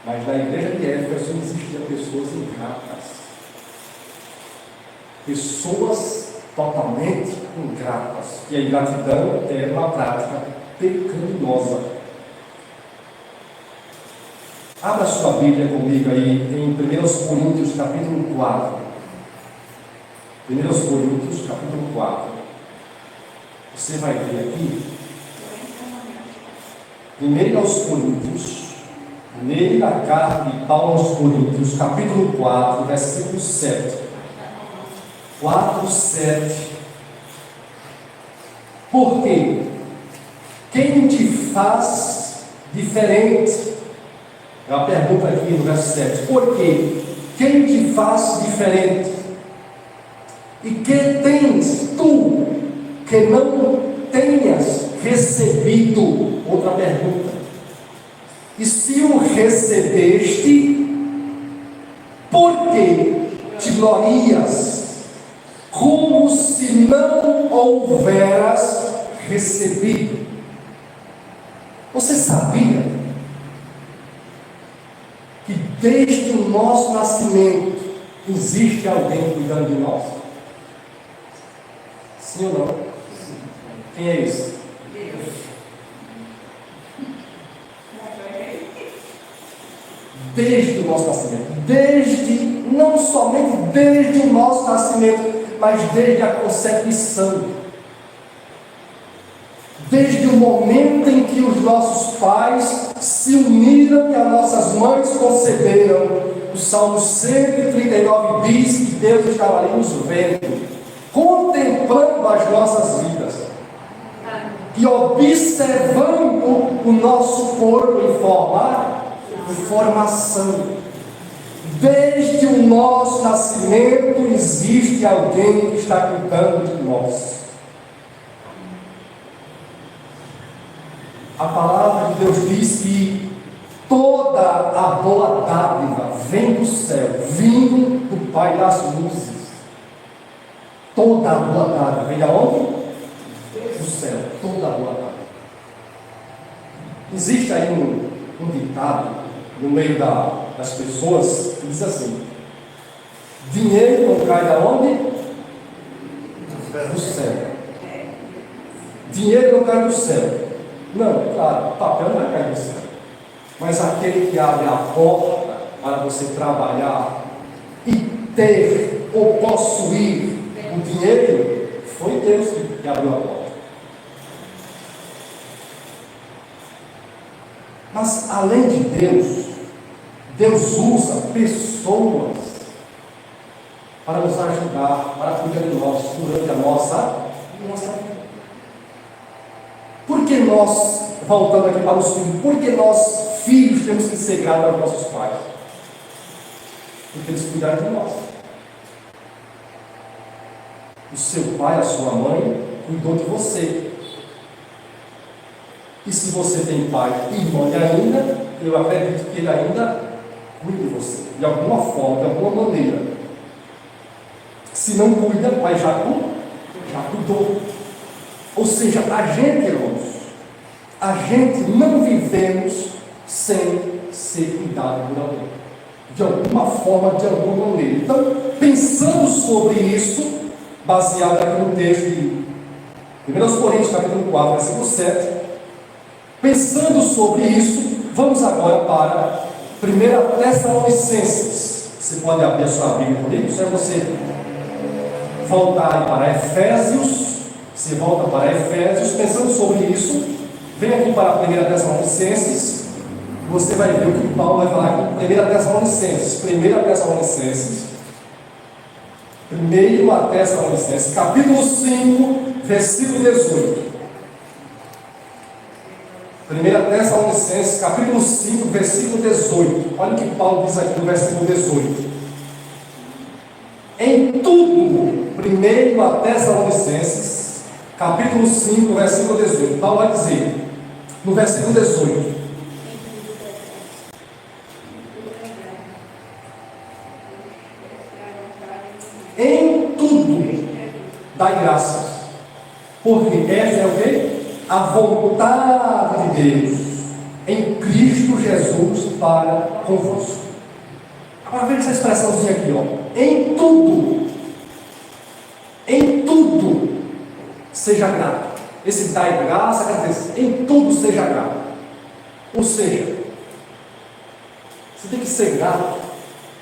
Mas na igreja de Éfeso existiam pessoas ingratas. Pessoas totalmente ingratas. E a ingratidão é uma prática pecaminosa. Abra sua Bíblia comigo aí em 1 Coríntios capítulo 4. 1 Coríntios capítulo 4. Você vai ver aqui. 1 Coríntios, primeira carta de Paulo aos Coríntios, capítulo 4, versículo 7. 4, 7. Porque quem te faz diferente? É uma pergunta aqui no verso 7. Por quê? Quem te faz diferente? E que tens tu que não tenhas recebido? Outra pergunta. E se o recebeste, por que te glorias, como se não houveras recebido? Você sabia que desde o nosso nascimento existe alguém cuidando de nós? Sim ou não? Quem é esse? Desde o nosso nascimento, não somente desde o nosso nascimento, mas desde a concepção, desde o momento em que os nossos pais se uniram e as nossas mães conceberam. O Salmo 139 diz que Deus estava ali nos vendo, contemplando as nossas vidas e observando o nosso corpo em formação. Desde o nosso nascimento existe alguém que está cuidando de nós. A palavra de Deus diz que toda a boa dádiva vem do céu, vindo do Pai das luzes. Toda a boa dádiva vem de onde? Do céu. Toda a boa dádiva. Existe aí um ditado no meio das pessoas que diz assim: dinheiro não cai da onde? Do céu. Dinheiro não cai do céu. Não, claro, o papel não vai cair do céu. Mas aquele que abre a porta para você trabalhar e ter ou possuir o dinheiro, foi Deus que abriu a porta. Mas além de Deus, Deus usa pessoas para nos ajudar, para cuidar de nós durante a nossa vida. Por que nós, voltando aqui para os filhos, por que nós, filhos, temos que ser gratos aos nossos pais? Porque eles cuidaram de nós. O seu pai, a sua mãe, cuidou de você. E se você tem pai e mãe ainda, eu acredito que ele ainda cuida de você, de alguma forma, de alguma maneira. Se não cuida, o pai já cuidou. Ou seja, a gente, irmãos, a gente não vivemos sem ser cuidado por alguém, de alguma forma, de alguma maneira. Então, pensando sobre isso, baseado aqui no texto de 1 Coríntios capítulo 4, versículo 7, pensando sobre isso, vamos agora para 1 Tessalonicenses. Você pode abrir a sua Bíblia comigo, só é você voltar para Efésios. Você volta para Efésios, pensando sobre isso. Vem aqui para 1 Tessalonicenses. Você vai ver o que Paulo vai falar aqui. 1 Tessalonicenses, capítulo 5, versículo 18. 1 Tessalonicenses, capítulo 5, versículo 18. Olha o que Paulo diz aqui no versículo 18. Em tudo, 1 Tessalonicenses, capítulo 5, versículo 18. Paulo vai dizer, no versículo 18. Em tudo, dai graças, porque essa é o quê? A vontade de Deus em Cristo Jesus para convosco. Agora veja essa expressãozinha aqui, ó. Em tudo seja grato. Esse dai graça quer dizer, em tudo seja grato. Ou seja, você tem que ser grato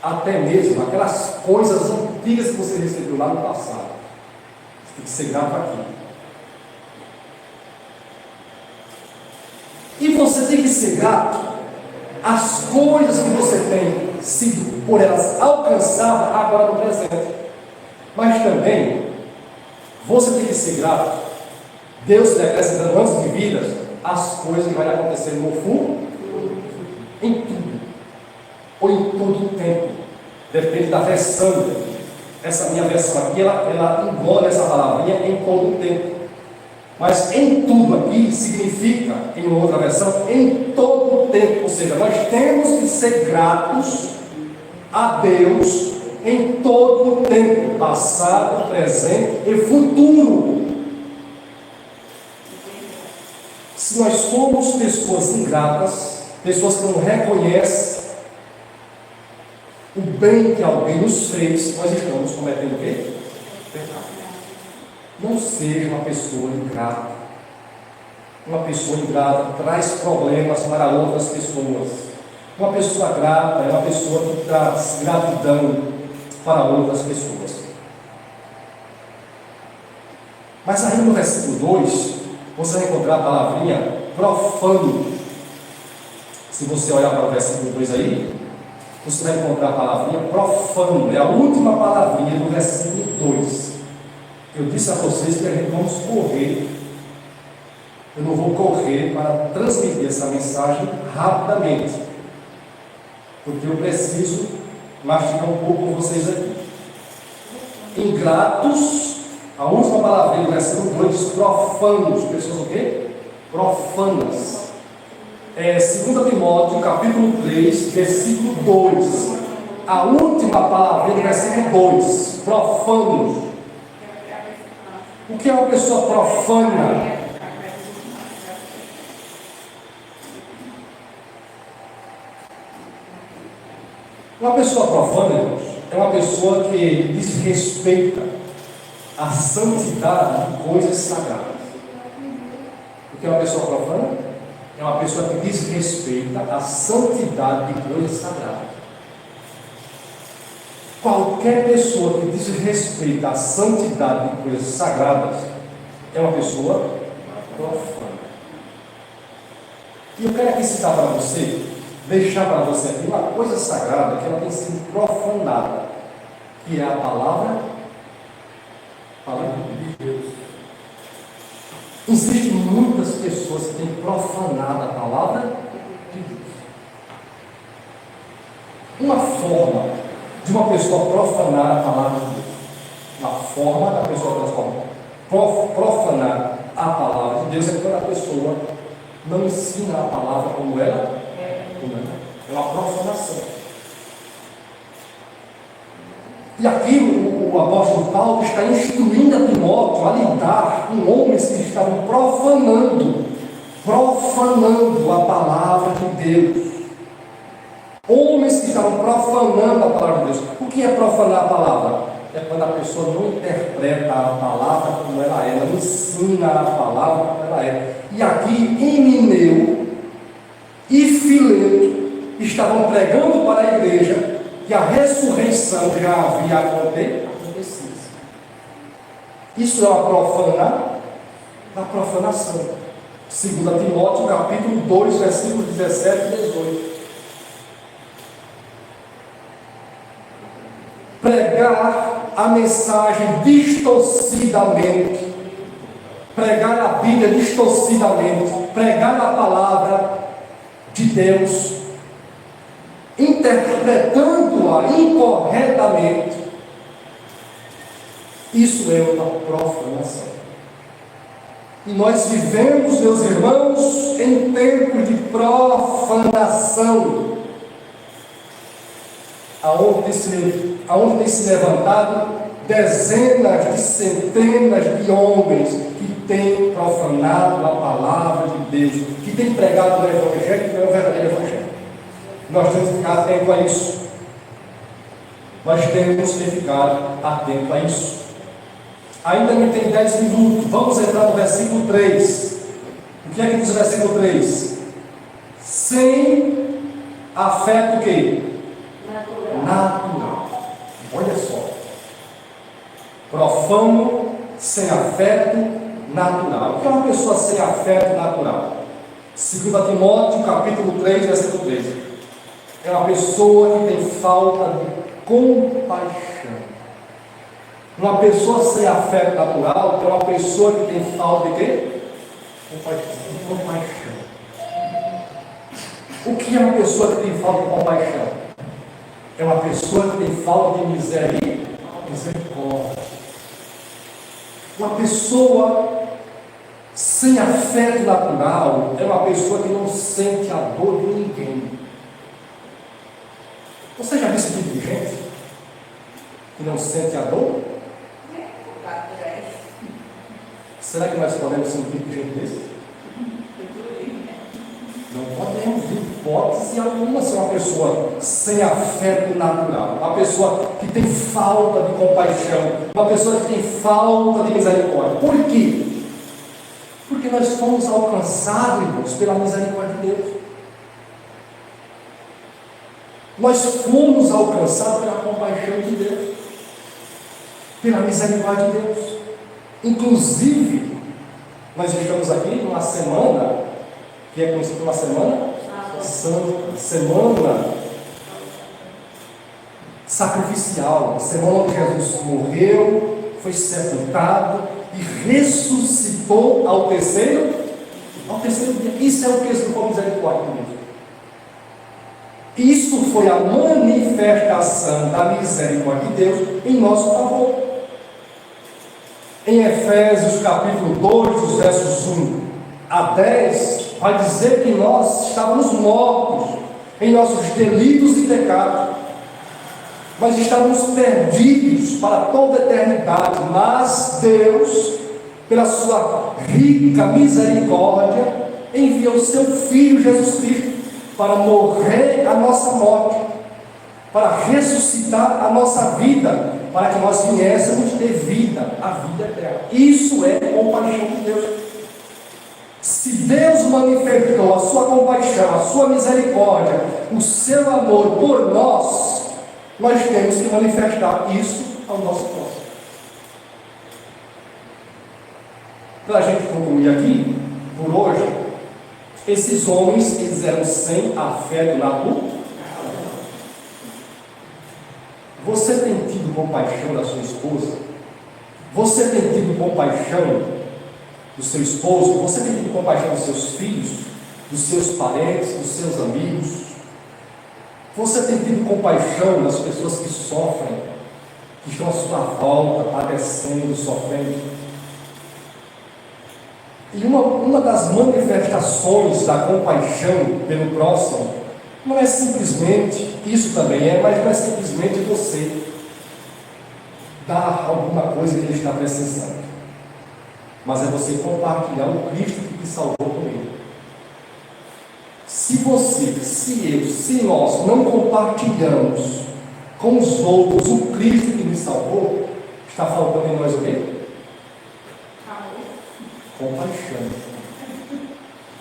até mesmo aquelas coisas antigas que você recebeu lá no passado. Você tem que ser grato aqui. E você tem que ser grato às coisas que você tem sido por elas alcançada agora no presente. Mas também você tem que ser grato. Deus está acrescentando anos de vida as coisas que vai acontecer no futuro, em tudo, ou em todo o tempo. Depende da versão. Essa minha versão aqui, ela engloba essa palavrinha em todo o tempo. Mas em tudo aqui significa, em uma outra versão, em todo o tempo. Ou seja, nós temos que ser gratos a Deus em todo o tempo, passado, presente e futuro. Se nós somos pessoas ingratas, pessoas que não reconhecem o bem que alguém nos fez, nós estamos cometendo o quê? Pecado. Não seja uma pessoa ingrata. Uma pessoa ingrata traz problemas para outras pessoas. Uma pessoa grata é uma pessoa que traz gratidão para outras pessoas. Mas aí no versículo 2, você vai encontrar a palavrinha profano. Se você olhar para o versículo 2 aí, você vai encontrar a palavrinha profano. É a última palavrinha do versículo 2. Eu disse a vocês que a gente vamos correr. Eu não vou correr para transmitir essa mensagem rapidamente, porque eu preciso mastigar um pouco com vocês aqui. Ingratos, a última palavra do versículo 2, profanos. Pessoas o quê? Profanas. 2 Timóteo, capítulo 3, versículo 2. A última palavra do versículo 2, profanos. O que é uma pessoa profana? Uma pessoa profana, irmãos, é uma pessoa que desrespeita a santidade de coisas sagradas. O que é uma pessoa profana? É uma pessoa que desrespeita a santidade de coisas sagradas. Qualquer pessoa que desrespeita a santidade de coisas sagradas é uma pessoa profana. E eu quero aqui citar para você, deixar para você aqui uma coisa sagrada que ela tem sido profanada, que é a palavra de Deus. Existem muitas pessoas que têm profanado a palavra de Deus. Uma forma de uma pessoa profanar a palavra de Deus, uma forma da pessoa profanar a palavra de Deus é quando a pessoa não ensina a palavra como ela é. É uma profanação. E aqui o apóstolo Paulo está instruindo a Timóteo a lidar com homens que estavam profanando a palavra de Deus. Homens que estavam profanando a palavra de Deus. O que é profanar a palavra? É quando a pessoa não interpreta a palavra como ela é, ela não ensina a palavra como ela é. E aqui Himeneu e Fileto estavam pregando para a igreja que a ressurreição já havia acontecido. Isso é uma profanação. 2 Timóteo, capítulo 2, versículos 17 e 18. Pregar a mensagem distorcidamente, pregar a Bíblia distorcidamente, pregar a palavra de Deus, interpretando-a incorretamente, isso é uma profanação. E nós vivemos, meus irmãos, em tempos de profanação, aonde tem se levantado dezenas de centenas de homens que têm profanado a palavra de Deus, que têm pregado o Evangelho que não é o verdadeiro Evangelho. Nós temos que ficar atento a isso. Nós temos que ficar atento a isso. Ainda me tem 10 minutos. Vamos entrar no versículo 3. O que é que diz o versículo 3? Sem afeto o quê? Natural. Olha só. Profano, sem afeto natural. O que é uma pessoa sem afeto natural? 2 Timóteo, capítulo 3, versículo 3. É uma pessoa que tem falta de compaixão. Uma pessoa sem afeto natural é uma pessoa que tem falta de quê? Compaixão. O que é uma pessoa que tem falta de compaixão? É uma pessoa que tem falta de misericórdia. Uma pessoa sem afeto natural é uma pessoa que não sente a dor de ninguém. Você já viu esse tipo de gente? Que não sente a dor? Será que nós podemos ser um tipo de gente desse? Não podemos, de hipótese alguma, ser uma pessoa sem afeto natural, uma pessoa que tem falta de compaixão, uma pessoa que tem falta de misericórdia. Por quê? Porque nós fomos alcançados, irmãos, pela misericórdia de Deus. Nós fomos alcançados pela compaixão de Deus, pela misericórdia de Deus. Inclusive, nós estamos aqui numa semana, que é conhecida como uma semana santa, semana sacrificial, semana onde Jesus morreu, foi sepultado e ressuscitou ao terceiro dia. Isso é o que significa misericórdia de Deus. Isso foi a manifestação da misericórdia de Deus em nosso favor. Em Efésios capítulo 2, os versos 1 a 10, vai dizer que nós estávamos mortos em nossos delitos e pecados. Nós estávamos perdidos para toda a eternidade, mas Deus, pela sua rica misericórdia, enviou o seu Filho Jesus Cristo para morrer a nossa morte, para ressuscitar a nossa vida, para que nós viéssemos ter vida, a vida eterna. Isso é compaixão de Deus. Se Deus manifestou a sua compaixão, a sua misericórdia, o seu amor por nós, nós temos que manifestar isso ao nosso próximo. Para a gente concluir aqui, por hoje, esses homens, eles eram sem afeto natural. Você tem tido compaixão da sua esposa? Você tem tido compaixão do seu esposo? Você tem tido compaixão dos seus filhos, dos seus parentes, dos seus amigos? Você tem tido compaixão das pessoas que sofrem, que estão à sua volta, padecendo, sofrendo? E uma das manifestações da compaixão pelo próximo não é simplesmente, isso também é, mas não é simplesmente você dar alguma coisa que ele está precisando, mas é você compartilhar o Cristo que te salvou com ele. Se você, se eu, se nós não compartilhamos com os outros o Cristo que nos salvou, está faltando em nós o quê? Compaixão.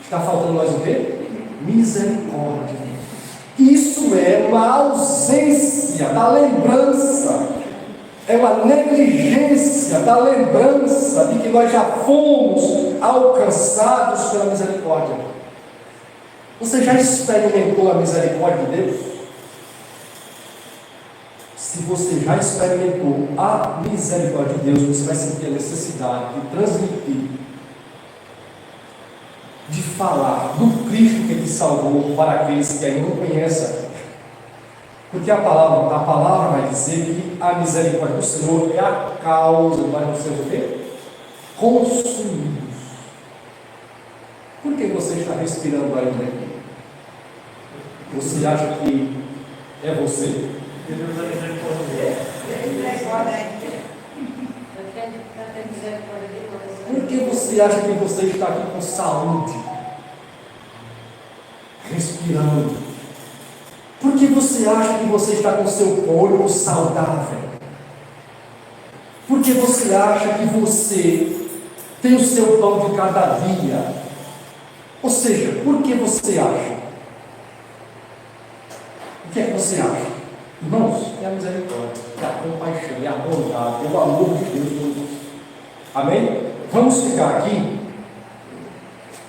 Está faltando em nós o quê? Misericórdia. Isso isso é uma ausência da lembrança, é uma negligência da lembrança de que nós já fomos alcançados pela misericórdia. Você já experimentou a misericórdia de Deus? Se você já experimentou a misericórdia de Deus, você vai sentir a necessidade de transmitir, de falar do Cristo que te salvou para aqueles que ainda não conhecem. Porque a palavra vai dizer que a misericórdia do Senhor é a causa de nós sermos o quê? Consumidos. Por que você está respirando ainda aqui? Você acha que é você? Por que você acha que você está aqui com saúde? Respirando. Por que você acha que você está com seu corpo saudável? Por que você acha que você tem o seu pão de cada dia? Ou seja, por que você acha? O que é que você acha? Irmãos, é a misericórdia, é a compaixão, é a bondade, é o amor de Deus. Amém? Vamos ficar aqui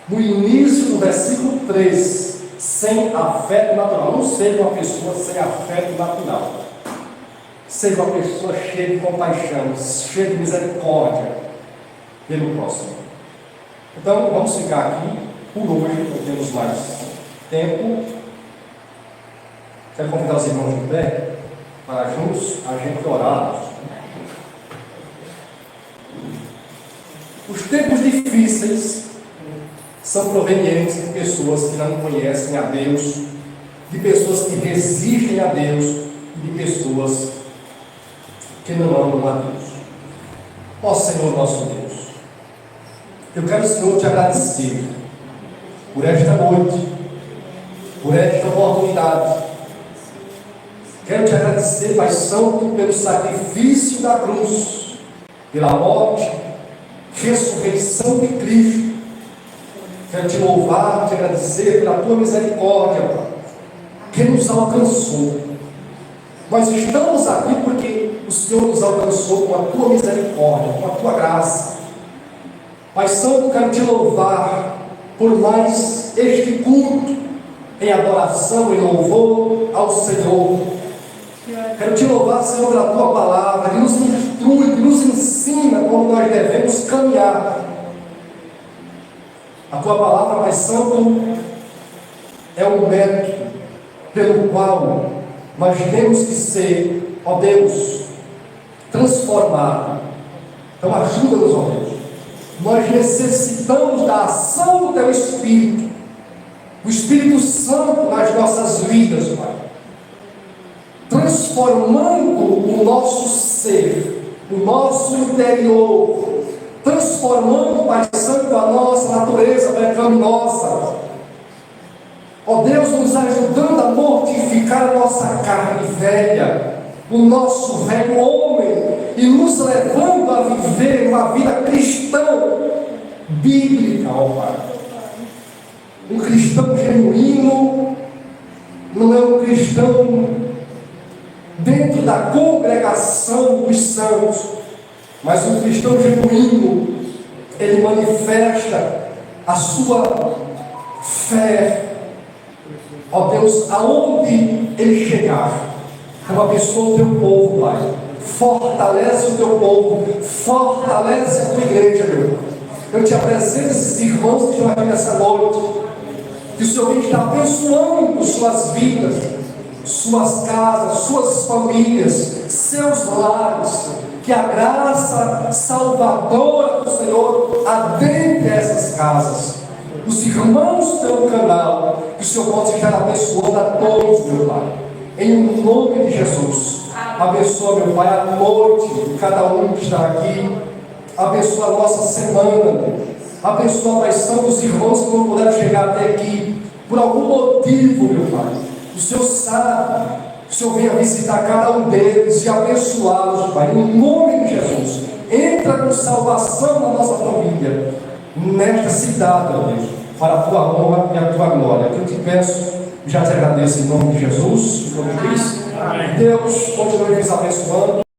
no início do versículo 3. Sem afeto natural. Não seja uma pessoa sem afeto natural. Seja uma pessoa cheia de compaixão, cheia de misericórdia pelo próximo. Então, vamos ficar aqui por hoje, não temos mais tempo. Quero convidar os irmãos de pé para juntos a gente orar. Os tempos difíceis são provenientes de pessoas que não conhecem a Deus, de pessoas que resistem a Deus e de pessoas que não amam a Deus. Ó Senhor nosso Deus, eu quero, Senhor, te agradecer por esta noite, por esta oportunidade. Quero te agradecer, Pai Santo, pelo sacrifício da cruz, pela morte, ressurreição de Cristo. Quero te louvar, te agradecer pela tua misericórdia, Pai, que nos alcançou. Nós estamos aqui porque o Senhor nos alcançou com a tua misericórdia, com a tua graça. Pai Santo, quero te louvar por mais este culto em adoração e louvor ao Senhor. Quero te louvar, Senhor, pela tua palavra, que nos instrui, que nos ensina como nós devemos caminhar. A tua palavra, Pai Santo, é um método pelo qual nós temos que ser, ó Deus, transformados. Então ajuda-nos, ó Deus. Nós necessitamos da ação do teu Espírito, o Espírito Santo nas nossas vidas, Pai, transformando o nosso ser, o nosso interior, transformando, Pai Santo, a nossa natureza pecaminosa. Ó Deus, nos ajudando a mortificar a nossa carne velha, o nosso velho homem, e nos levando a viver uma vida cristã bíblica, ó Pai. Um cristão genuíno não é um cristão dentro da congregação dos santos, mas um cristão genuíno, ele manifesta a sua fé, ó Deus, aonde ele chegar. Então abençoa o teu povo, Pai, fortalece o teu povo, fortalece a tua igreja, meu Pai. Eu te apresento esses irmãos que estão aqui nessa noite, que o Senhor está abençoando suas vidas, suas casas, suas famílias, seus lares, que a graça salvadora do Senhor adentre essas casas. Os irmãos do teu canal, que o Senhor possa estar abençoando a todos, meu Pai, em nome de Jesus. Abençoa, meu Pai, a noite de cada um que está aqui, abençoa a nossa semana, Deus. Abençoa, Pai Santo, os irmãos que não puderam chegar até aqui por algum motivo, meu Pai. O Senhor sabe, que o Senhor venha visitar cada um deles e abençoá-los, Pai, em nome de Jesus. Entra com salvação na nossa família, nesta cidade, ó Deus, para a tua honra e a tua glória. Que eu te peço Já te agradeço em nome de Jesus, em nome de Cristo. Deus continue nos abençoando.